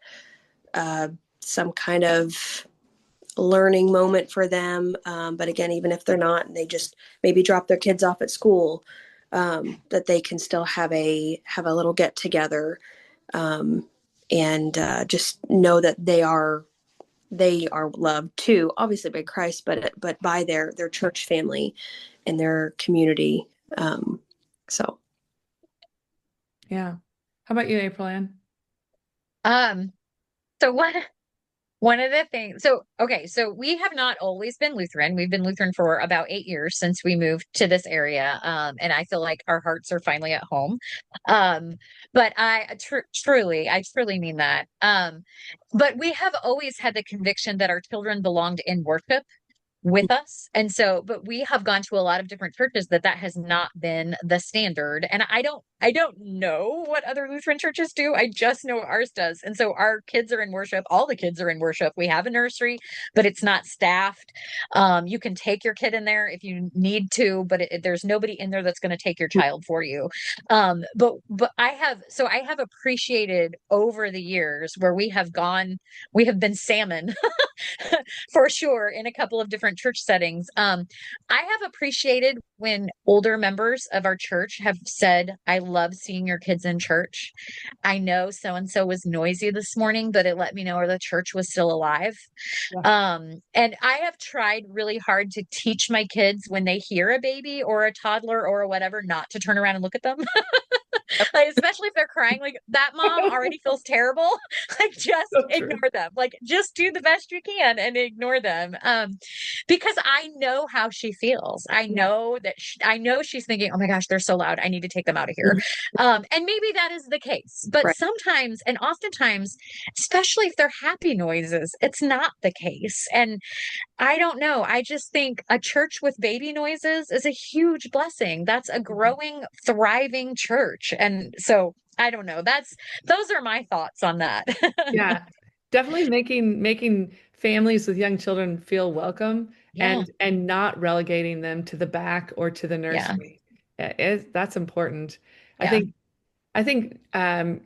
uh, some kind of learning moment for them. But again, even if they're not, and they just maybe drop their kids off at school, that they can still have a little get together, um, and just know that they are loved too, obviously by Christ, but by their church family and their community. So Yeah. How about you, April Ann? Um, so one of the things, so okay, so we have not always been Lutheran. We've been Lutheran for about 8 years since we moved to this area. And I feel like our hearts are finally at home. Um, but I truly mean that. But we have always had the conviction that our children belonged in worship with us. And so, but we have gone to a lot of different churches that has not been the standard. And I don't know what other Lutheran churches do. I just know what ours does. And so our kids are in worship. All the kids are in worship. We have a nursery, but it's not staffed. You can take your kid in there if you need to, but there's nobody in there that's going to take your child for you. But I have appreciated over the years where we have been salmon for sure in a couple of different church settings. I have appreciated when older members of our church have said, I love seeing your kids in church. I know so and so was noisy this morning, but it let me know the church was still alive. Yeah. And I have tried really hard to teach my kids when they hear a baby or a toddler or whatever, not to turn around and look at them. Like, especially if they're crying, like that mom already feels terrible. Like just So true. ignore them. Like just do the best you can and ignore them. Because I know how she feels. I Yeah. know I know she's thinking, oh my gosh, they're so loud. I need to take them out of here. And maybe that is the case. But right. sometimes and oftentimes, especially if they're happy noises, it's not the case. And I don't know. I just think a church with baby noises is a huge blessing. That's a growing, thriving church. And so I don't know. Those are my thoughts on that. Yeah, definitely making families with young children feel welcome Yeah. and not relegating them to the back or to the Yeah. nursery. That's important. I Yeah. think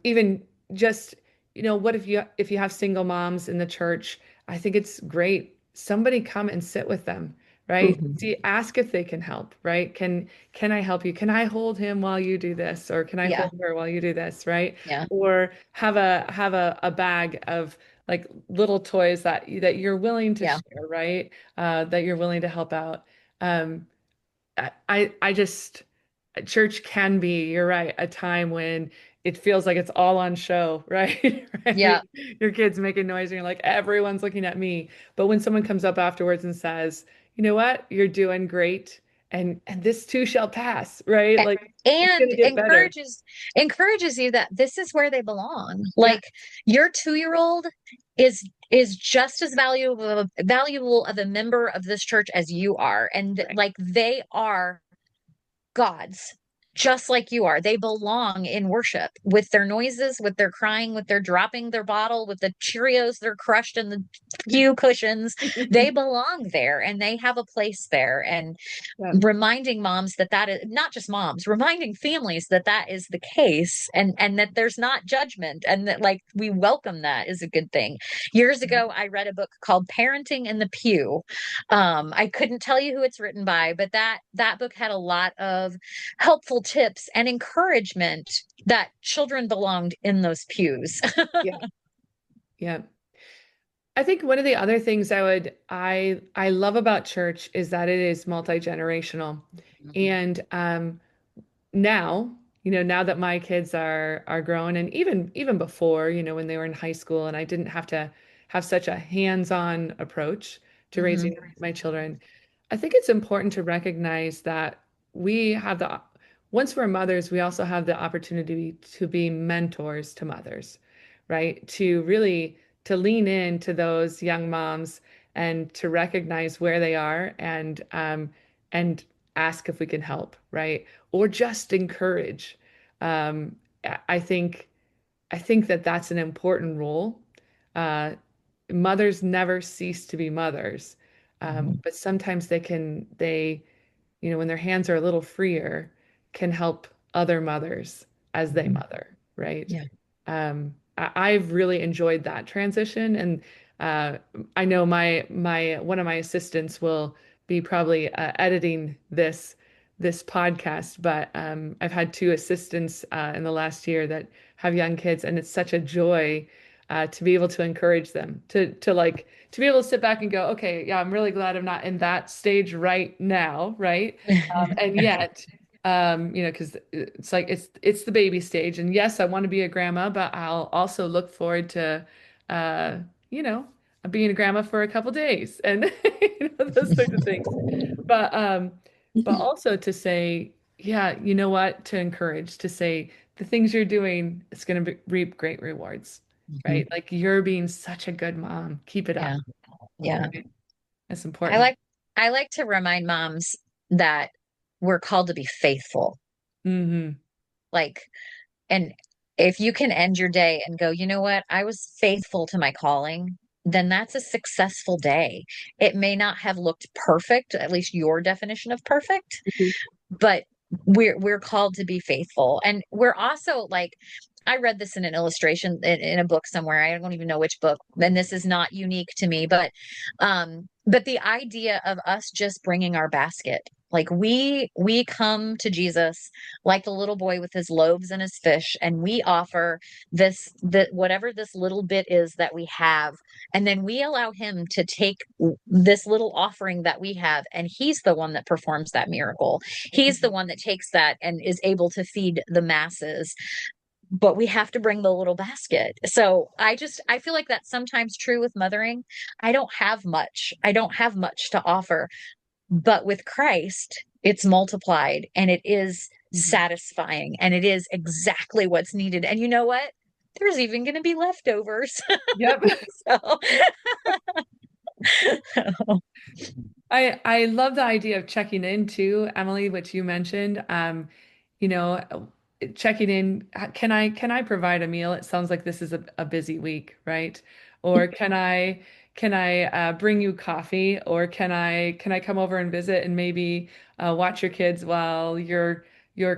even just what if you have single moms in the church? I think it's great. Somebody come and sit with them, right? Mhm. See, ask if they can help, right? Can I help you? Can I hold him while you do this, or can I Yeah. hold her while you do this, right? Yeah. Or have a bag of like little toys that you're willing to Yeah. share, right? That you're willing to help out. Um, I just church can be, you're right, a time when it feels like it's all on show, right? Yeah. Right? Your kid's making noise and you're like, everyone's looking at me. But when someone comes up afterwards and says, you know what, you're doing great, and this too shall pass, right? A- Like it's gonna And get better. encourages you that this is where they belong. Yeah, Like your 2-year-old is just as valuable of a member of this church as you are. And right. like they are gods, just like you are. They belong in worship with their noises, with their crying, with their dropping their bottle, with the Cheerios they're crushed in the pew cushions. They belong there and they have a place there. And Yeah. reminding moms that that is not just moms, reminding families that that is the case, and that there's not judgment, and that like we welcome that is a good thing. Years ago I read a book called Parenting in the Pew. I couldn't tell you who it's written by, but that book had a lot of helpful tips and encouragement that children belonged in those pews. Yeah. Yeah. I think one of the other things I love about church is that it is multi-generational. And now, now that my kids are grown, and even before, when they were in high school and I didn't have to have such a hands-on approach to Mhm. raising my children, I think it's important to recognize that we have the once we're mothers, we also have the opportunity to be mentors to mothers, right? To really to lean into those young moms and to recognize where they are and ask if we can help, right? Or just encourage. Um, I think that that's an important role. Uh, Mothers never cease to be mothers, Mhm. but sometimes when their hands are a little freer, can help other mothers as they Mhm. mother, right? Yeah. I've really enjoyed that transition, and uh, I know my one of my assistants will be probably editing this podcast, but I've had two assistants in the last year that have young kids, and it's such a joy to be able to encourage them to be able to sit back and go, okay, yeah, I'm really glad I'm not in that stage right now, right? And yet, because it's like it's the baby stage, and yes, I want to be a grandma, but I'll also look forward to, uh, you know, being a grandma for a couple days, and those sorts of things. But um, but also to say, yeah, you know what, to encourage, to say the things you're doing, it's going to reap great rewards, Mhm. right? Like you're being such a good mom. Keep it Yeah. up. Yeah. Right? That's I important. like I like to remind moms that we're called to be faithful. Hmm. Like, and if you can end your day and go, you know what, I was faithful to my calling, then that's a successful day. It may not have looked perfect, at least your definition of perfect, but we're called to be faithful. And we're also like, I read this in an illustration in a book somewhere. I don't even know which book, and this is not unique to me, but the idea of us just bringing our basket, like we come to Jesus like the little boy with his loaves and his fish, and we offer whatever this little bit is that we have, and then we allow him to take this little offering that we have, and he's the one that performs that miracle. He's the one that takes that and is able to feed the masses, but we have to bring the little basket. So I feel like that's sometimes true with mothering. I don't have much to offer, but with Christ it's multiplied and it is Hmm. satisfying and it is exactly what's needed. And you know what, there's even going to be leftovers. Yep. So I love the idea of checking in too, Emily, which you mentioned. You know, checking in, can I provide a meal? It sounds like this is a busy week, right? Or can I bring you coffee? Or can I come over and visit and maybe watch your kids while you're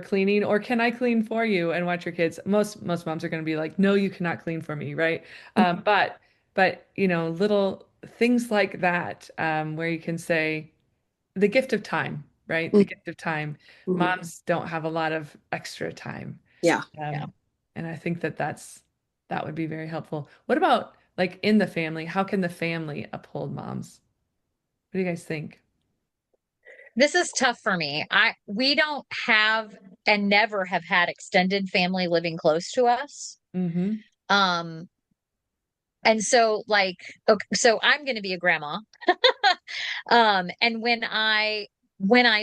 cleaning? Or can I clean for you and watch your kids? Most moms are going to be like, no, you cannot clean for me, right? But little things like that, where you can say the gift of time, right? The gift of time. Mhm. Moms don't have a lot of extra time. Yeah. yeah. And I think that would be very helpful. What about like in the family? How can the family uphold moms? What do you guys think? This is tough for me. We don't have and never have had extended family living close to us. Mm-hmm. Um, and so like, okay, so I'm going to be a grandma. And when I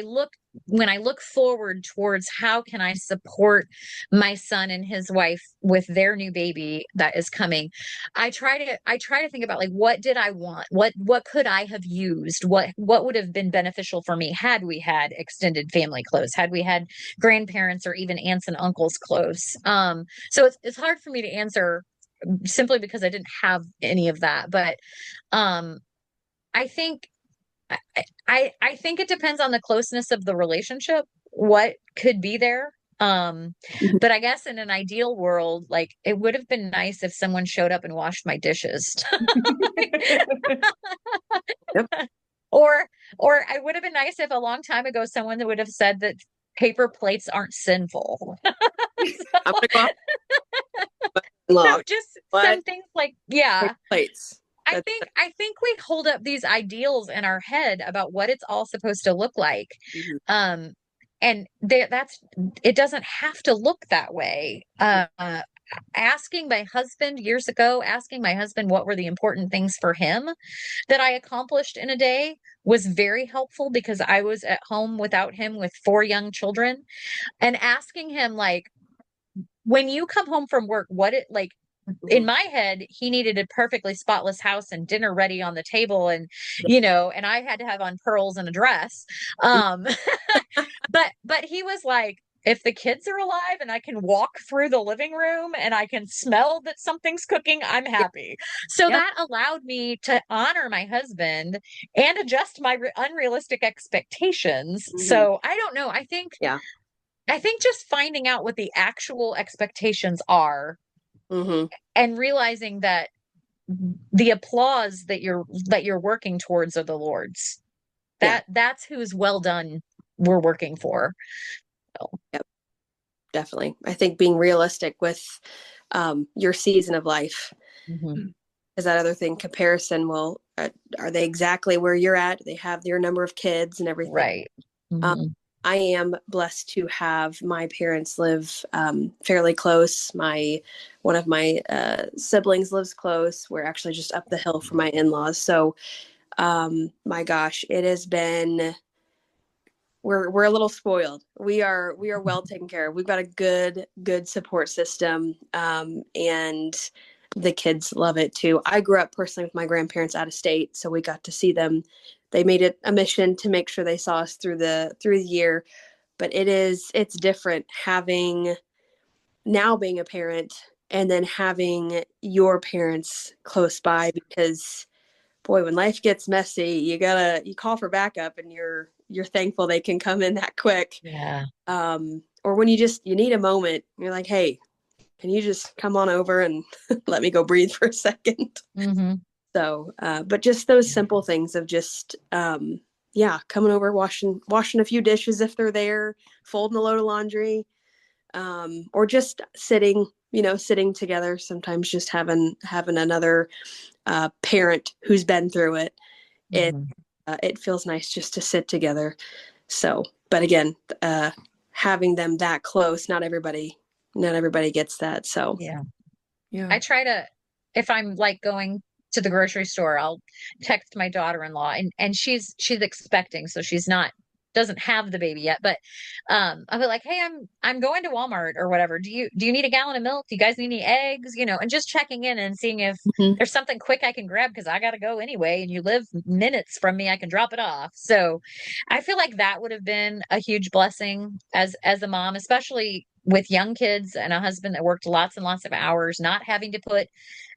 look when I look forward towards how can I support my son and his wife with their new baby that is coming, I try to think about like what did I want? What could I have used? What would have been beneficial for me had we had extended family close, had we had grandparents or even aunts and uncles close. So it's hard for me to answer simply because I didn't have any of that. But um I think I think it depends on the closeness of the relationship, what could be there. Mhm. But I guess in an ideal world, like it would have been nice if someone showed up and washed my dishes. Yep. Or or I would have been nice if a long time ago someone would have said that paper plates aren't sinful. I'm gonna go off the law. So just What some things like, yeah. plates? That's I think we hold up these ideals in our head about what it's all supposed to look like. mhm. Um, and that's it doesn't have to look that way. Asking my husband years ago, asking my husband what were the important things for him that I accomplished in a day was very helpful because I was at home without him with four young children and asking him like when you come home from work, what it like in Mhm. my head, he needed a perfectly spotless house and dinner ready on the table and Yeah. and I had to have on pearls and a dress. Um but he was like if the kids are alive and I can walk through the living room and I can smell that something's cooking, I'm Yeah. happy. So Yep. that allowed me to honor my husband and adjust my unrealistic expectations. Mhm. So I don't know. Yeah. I think just finding out what the actual expectations are Hmm. and realizing that the applause that you're working towards are the Lord's. Yeah. That's who's well done we're working for. So, Yep. Definitely. I think being realistic with your season of life mhm. is that other thing. Comparison will, are they exactly where you're at? Do they have your number of kids and everything? Right. Um, Hmm. I am blessed to have my parents live fairly close. One of my siblings lives close. We're actually just up the hill from my in-laws. So, my gosh, it has been. We're a little spoiled. We are well taken care of. We've got a good support system, and the kids love it too. I grew up personally with my grandparents out of state, so we got to see them. They made it a mission to make sure they saw us through the year, but it's different having now being a parent and then having your parents close by because boy, when life gets messy, you call for backup and you're thankful they can come in that quick. Yeah. Or when you need a moment, you're like, hey, can you just come on over and let me go breathe for a second? Hmm. So, but just those simple things of just, yeah, coming over, washing a few dishes if they're there, folding a load of laundry, or just sitting together. Sometimes just having another parent who's been through it. It Hmm. it feels nice just to sit together. So, but again, having them that close, not everybody gets that. So, Yeah. Yeah. I try to, if I'm like going to the grocery store, I'll text my daughter-in-law and she's expecting, so she's not doesn't have the baby yet, but I'll be like, hey, I'm going to Walmart or whatever. Do you need a gallon of milk? Do you guys need any eggs? And just checking in and seeing if mhm. there's something quick I can grab because I gotta go anyway, and you live minutes from me, I can drop it off. So I feel like that would have been a huge blessing as a mom, especially with young kids and a husband that worked lots and lots of hours, not having to put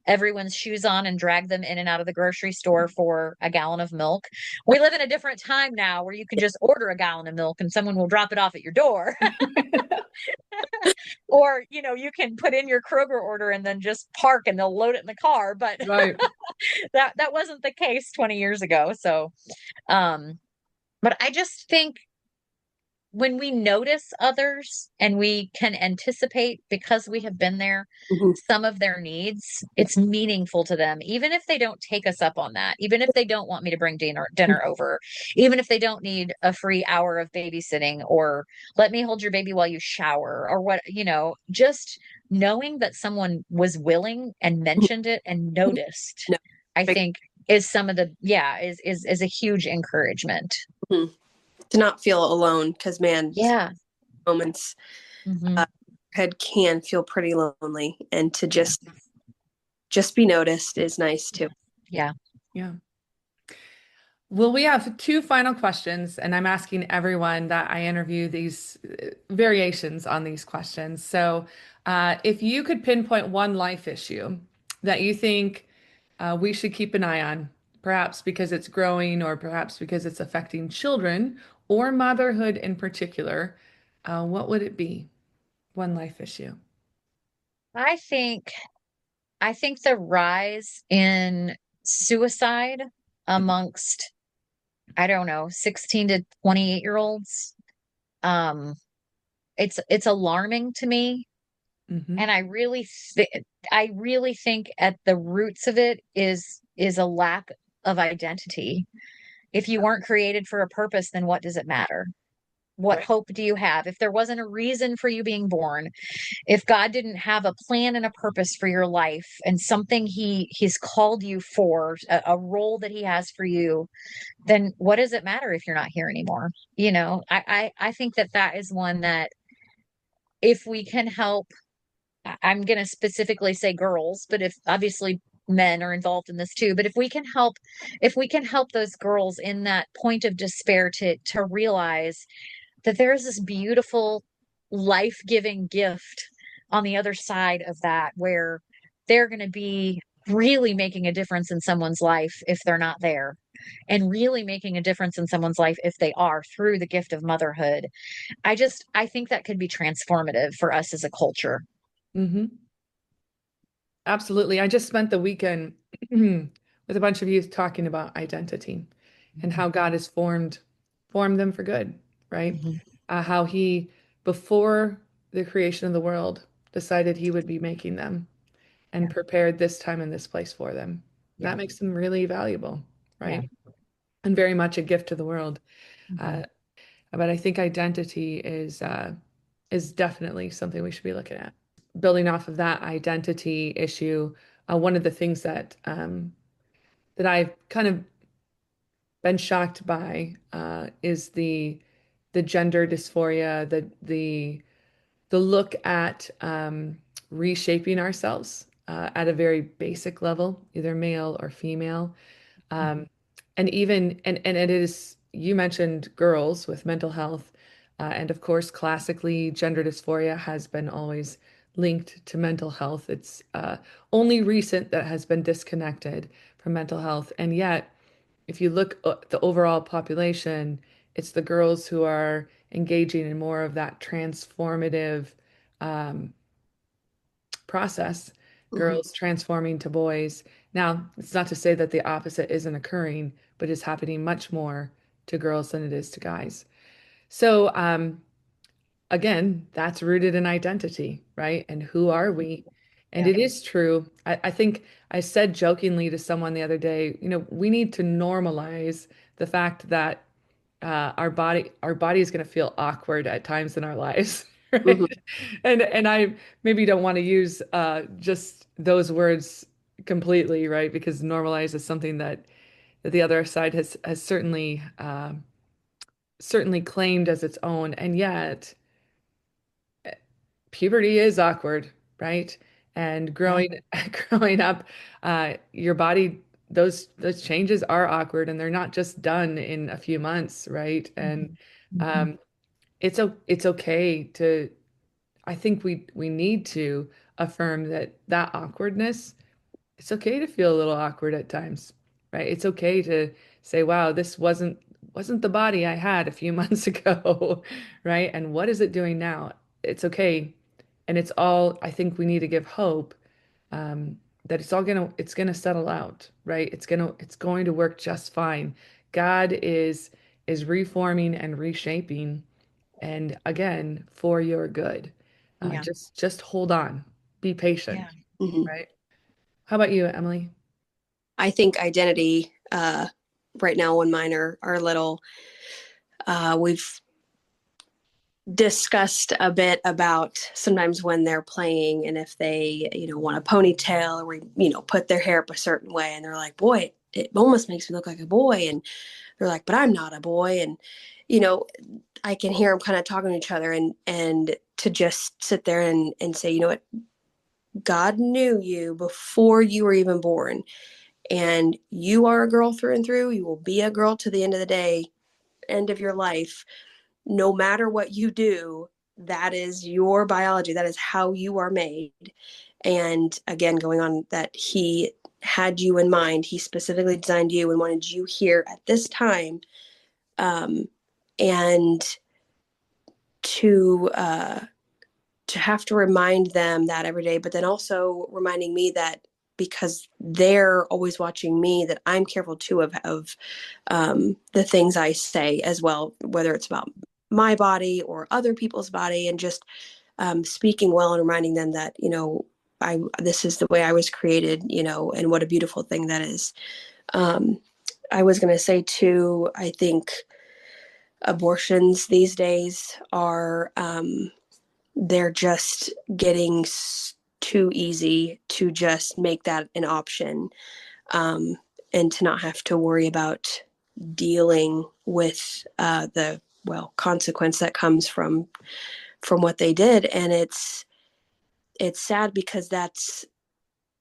everyone's shoes on and drag them in and out of the grocery store for a gallon of milk. We live in a different time now where you can just order a gallon of milk and someone will drop it off at your door. Or, you can put in your Kroger order and then just park and they'll load it in the car. But Right. that wasn't the case 20 years ago. So, um, but I just think when we notice others and we can anticipate because we have been there Mhm. some of their needs, it's meaningful to them, even if they don't take us up on that, even if they don't want me to bring dinner over, even if they don't need a free hour of babysitting or let me hold your baby while you shower or what, just knowing that someone was willing and mentioned it and noticed, No. I think is some of the is a huge encouragement. Mhm. To not feel alone, because man, Yeah. moments Hmm. uh, head can feel pretty lonely, and to Yeah. just be noticed is nice too. Yeah. Yeah. Well, we have two final questions, and I'm asking everyone that I interview these variations on these questions. So, if you could pinpoint one life issue that you think we should keep an eye on, perhaps because it's growing or perhaps because it's affecting children or motherhood in particular, what would it be? One life issue. I think I think the rise in suicide amongst, I don't know, 16 to 28-year-olds, um, it's alarming to me. Hmm. And I really think at the roots of it is a lack of identity. If you weren't created for a purpose, then what does it matter? What Right. hope do you have? If there wasn't a reason for you being born, if God didn't have a plan and a purpose for your life and something he's called you for, a role that he has for you, then what does it matter if you're not here anymore? I think that is one that if we can help, I'm going to specifically say girls, but if obviously men are involved in this too, but if we can help those girls in that point of despair to realize that there is this beautiful life-giving gift on the other side of that where they're going to be really making a difference in someone's life if they're not there and really making a difference in someone's life if they are through the gift of motherhood. I think that could be transformative for us as a culture. Hmm. Absolutely. I just spent the weekend with a bunch of youth talking about identity and how God has formed them for good, right? Mhm. How he, before the creation of the world, decided he would be making them and Yeah. prepared this time and this place for them. Yeah. That makes them really valuable, Yeah. right? And very much a gift to the world. Mhm. Uh, but I think identity is definitely something we should be looking at. Building off of that identity issue, one of the things that I've kind of been shocked by is the gender dysphoria, the look at reshaping ourselves at a very basic level, either male or female. Um, and even and it is you mentioned girls with mental health, and of course, classically, gender dysphoria has been always linked to mental health. It's only recent that has been disconnected from mental health, and yet, if you look at the overall population, it's the girls who are engaging in more of that transformative um, process, Mhm. girls transforming to boys. Now, it's not to say that the opposite isn't occurring, but it's happening much more to girls than it is to guys. So, again, that's rooted in identity, right? And who are we? And Yeah. it is true. I think I said jokingly to someone the other day, we need to normalize the fact that our body is going to feel awkward at times in our lives, right? Mhm. And I maybe don't want to use just those words completely, right? Because normalize is something that the other side has certainly claimed as its own, and yet puberty is awkward, right? And Yeah. growing up, your body those changes are awkward, and they're not just done in a few months, right? And Mhm. Mhm. um, it's okay to I think we need to affirm that awkwardness, it's okay to feel a little awkward at times, right? It's okay to say, wow, this wasn't the body I had a few months ago, right? And what is it doing now? It's okay. And it's all, I think we need to give hope that it's gonna settle out, right? It's going to work just fine. God is reforming and reshaping and again, for your good. Yeah. Just hold on, be Yeah. patient, Mhm. right? How about you, Emily? I think identity, right now when mine are little, we've discussed a bit about sometimes when they're playing and if they, want a ponytail or put their hair up a certain way and they're like, boy, it almost makes me look like a boy. And they're like, but I'm not a boy. And, you know, I can hear them kind of talking to each other and to just sit there and say, you know what, God knew you before you were even born. And you are a girl through and through. You will be a girl to the end of the day, end of your life. No matter what you do, that is your biology. That is how you are made. And again, going on that he had you in mind, he specifically designed you and wanted you here at this time. And to have to remind them that every day, but then also reminding me that because they're always watching me, that I'm careful too of the things I say as well, whether it's about my body or other people's body, and just speaking well and reminding them that, this is the way I was created, and what a beautiful thing that is. Um, I was going to say too, I think abortions these days are, they're just getting too easy to just make that an option, um, and to not have to worry about dealing with the consequence that comes from what they did. And it's sad because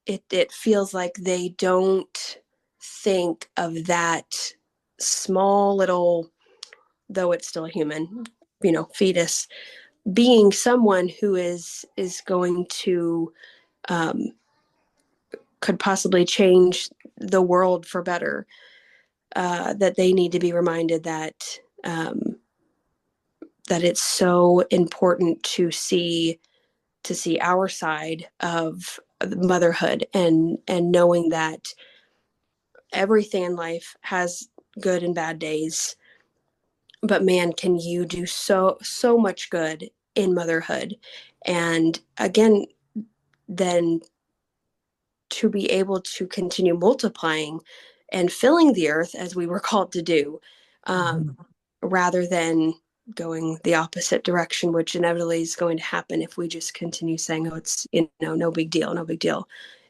it feels like they don't think of that small little, though it's still a human, fetus, being someone who is going to, um, could possibly change the world for better. That they need to be reminded um, that it's so important to see our side of motherhood, and knowing that everything in life has good and bad days, but man, can you do so much good in motherhood. And again, then to be able to continue multiplying and filling the earth as we were called to do, um, rather than going the opposite direction, which inevitably is going to happen if we just continue saying, oh, it's, no big deal, no big deal.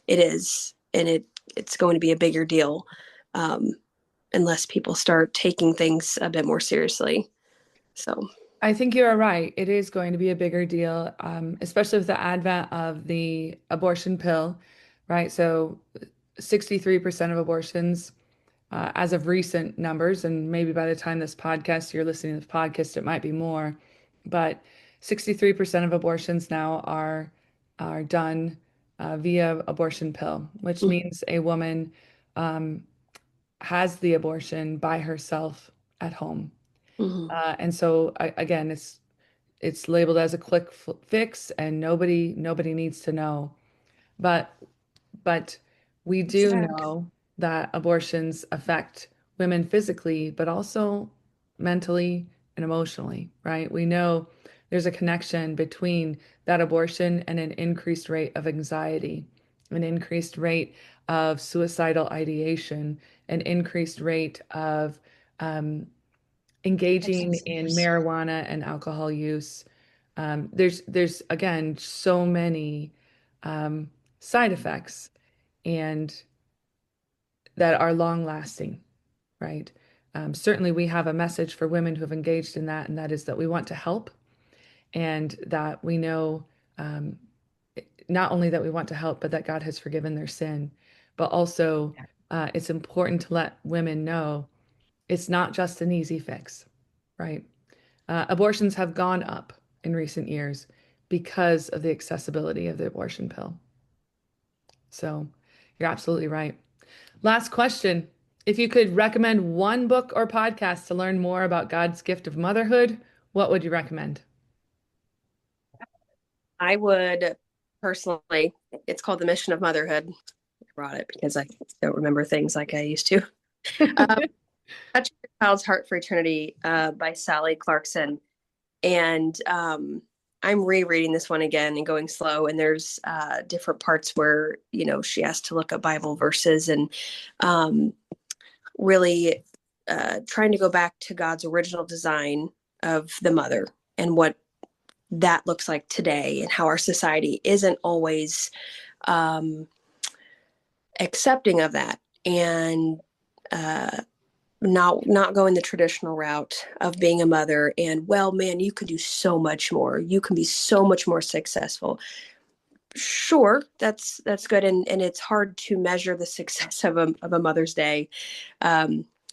It is. And it's going to be a bigger deal, um, unless people start taking things a bit more seriously. So, I think you are right. It is going to be a bigger deal, especially with the advent of the abortion pill, right? So 63% of abortions, as of recent numbers, and maybe by the time you're listening to this podcast, it might be more, but 63% of abortions now are done via abortion pill, which mm-hmm, means a woman um, has the abortion by herself at home. mm-hmm, And so again, it's labeled as a quick fix, and nobody needs to know. But but we do Exactly. know that abortions affect women physically, but also mentally and emotionally, right? We know there's a connection between that abortion and an increased rate of anxiety, an increased rate of suicidal ideation, an increased rate of um, engaging Substance in abuse. marijuana and alcohol use. There's again so many um, side effects and that are long lasting, right? Certainly, we have a message for women who have engaged in that, and that is that we want to help, and that we know um, not only that we want to help, but that God has forgiven their sin. But also, it's important to let women know it's not just an easy fix, right? Abortions have gone up in recent years because of the accessibility of the abortion pill. So you're absolutely right. Last question. If you could recommend one book or podcast to learn more about God's gift of motherhood, what would you recommend? I would personally, it's called The Mission of Motherhood. I brought it because I don't remember things like I used to. Um, Touching Your Child's Heart for Eternity, by Sally Clarkson. And I'm rereading this one again and going slow. And there's different parts where, she has to look at Bible verses and really trying to go back to God's original design of the mother and what that looks like today, and how our society isn't always accepting of that, and not going the traditional route of being a mother. And, well, man, you can do so much more. You can be so much more successful. Sure, that's good, and it's hard to measure the success of a Mother's Day.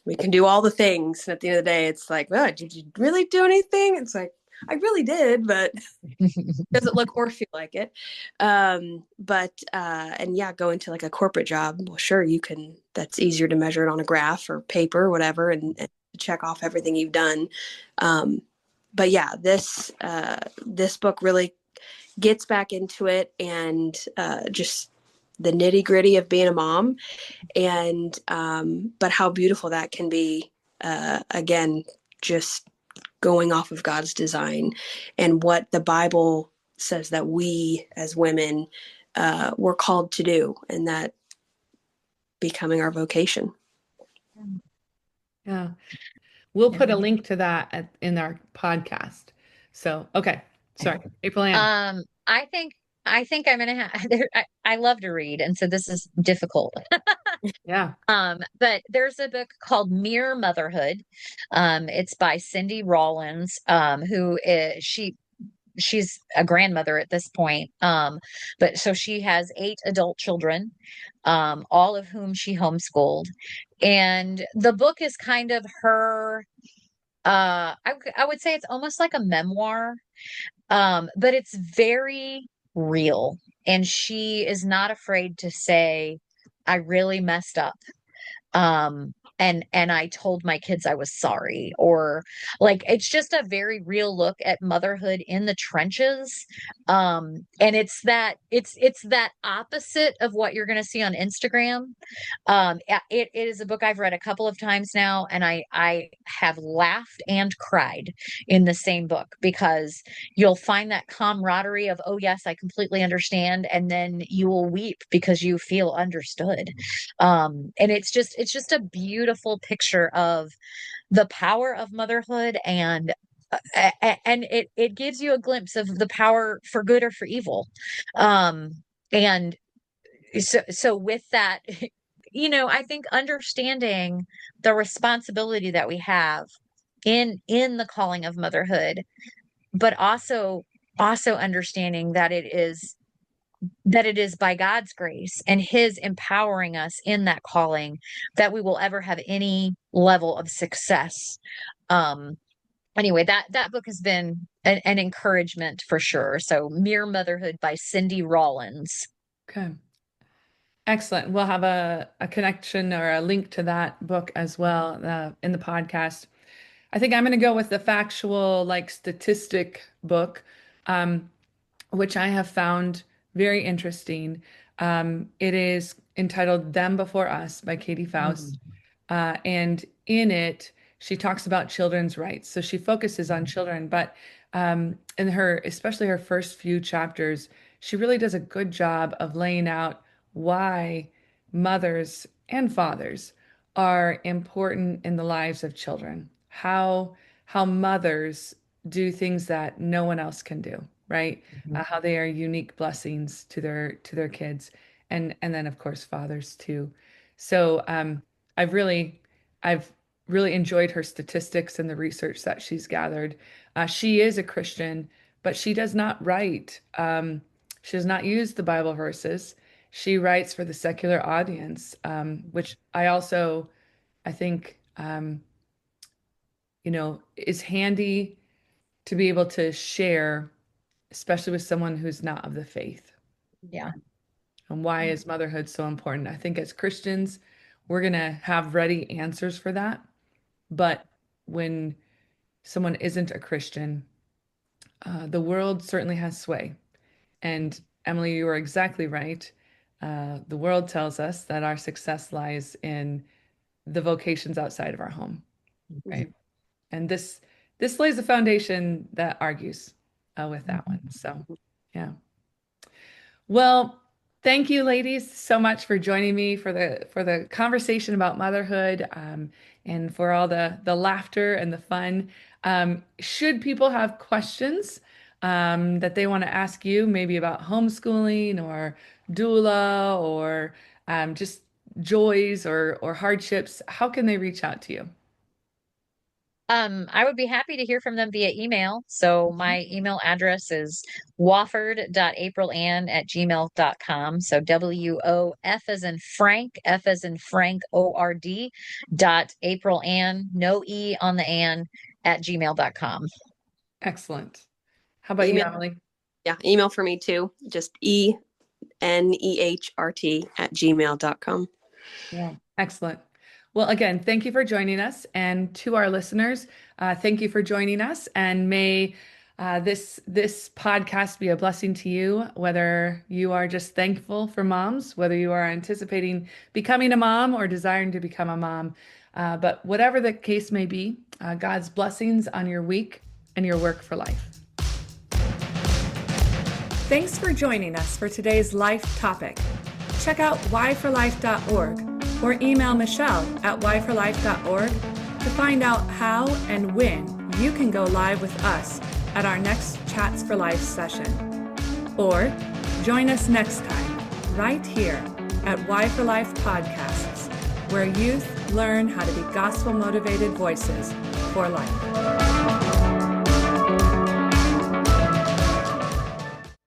We can do all the things, and at the end of the day, it's like, well, did you really do anything? It's like, I really did, but does it look or feel like it? And yeah, going to like a corporate job, well, sure, you can. That's easier to measure it on a graph or paper or whatever, and check off everything you've done. But yeah, this book really gets back into it, and just the nitty gritty of being a mom, and but how beautiful that can be. Again, just going off of God's design and what the Bible says that we as women were called to do, and that becoming our vocation. Yeah. We'll Yeah. put a link to that in our podcast. So, okay. Sorry, April Ann. I think I'm gonna have I love to read, and so this is difficult. Yeah. But there's a book called Mere Motherhood. It's by Cindy Rollins, who is she's a grandmother at this point. But so she has 8 adult children, all of whom she homeschooled. And the book is kind of her, I would say it's almost like a memoir, but it's very real. And she is not afraid to say, I really messed up. And I told my kids I was sorry, or like it's just a very real look at motherhood in the trenches. And it's that opposite of what you're going to see on Instagram. It is a book I've read a couple of times now, and I have laughed and cried in the same book, because you'll find that camaraderie of, oh yes, I completely understand, and then you will weep because you feel understood. And it's just a beautiful picture of the power of motherhood, and it gives you a glimpse of the power for good or for evil. And so with that, I think understanding the responsibility that we have in the calling of motherhood, but also understanding that it is by God's grace and his empowering us in that calling that we will ever have any level of success. Um, anyway, that book has been an encouragement for sure. So Mere Motherhood by Cindy Rollins. Okay. Excellent. We'll have a connection or a link to that book as well in the podcast. I think I'm going to go with the factual, like statistic book, um, which I have found very interesting. It is entitled Them Before Us by Katie Faust. Mhm. And in it, she talks about children's rights. So she focuses on children, but in her, especially her first few chapters, she really does a good job of laying out why mothers and fathers are important in the lives of children. How mothers do things that no one else can do, right? How they are unique blessings to their kids, and then of course fathers too. So I've really I've really enjoyed her statistics and the research that she's gathered. She is a Christian, but she does not write. She does not use the Bible verses. She writes for the secular audience, which I think, is handy to be able to share, especially with someone who's not of the faith. Yeah. And why is motherhood so important? I think as Christians, we're going to have ready answers for that. But when someone isn't a Christian, the world certainly has sway. And Emily, you are exactly right. The world tells us that our success lies in the vocations outside of our home, right? And this lays a foundation that argues with that one. So, yeah. Well, thank you, ladies, so much for joining me for the conversation about motherhood, and for all the laughter and the fun. Should people have questions that they want to ask you, maybe about homeschooling or doula or just joys or hardships, how can they reach out to you? I would be happy to hear from them via email. So my email address is wofford.aprilann@gmail.com. So WOF as in Frank, F as in Frank, ORD .aprilann, no E on the Ann, @gmail.com. Excellent. How about you, Email, Emily? yeah, email for me too. Just ENEHRT@gmail.com. Yeah, excellent. Well, again, thank you for joining us. And to our listeners, thank you for joining us. And may this podcast be a blessing to you, whether you are just thankful for moms, whether you are anticipating becoming a mom or desiring to become a mom. But whatever the case may be, God's blessings on your week and your work for life. Thanks for joining us for today's life topic. Check out whyforlife.org or email Michelle at whyforlife.org to find out how and when you can go live with us at our next Chats for Life session. Or join us next time right here at Why for Life Podcasts, where youth learn how to be gospel-motivated voices for life.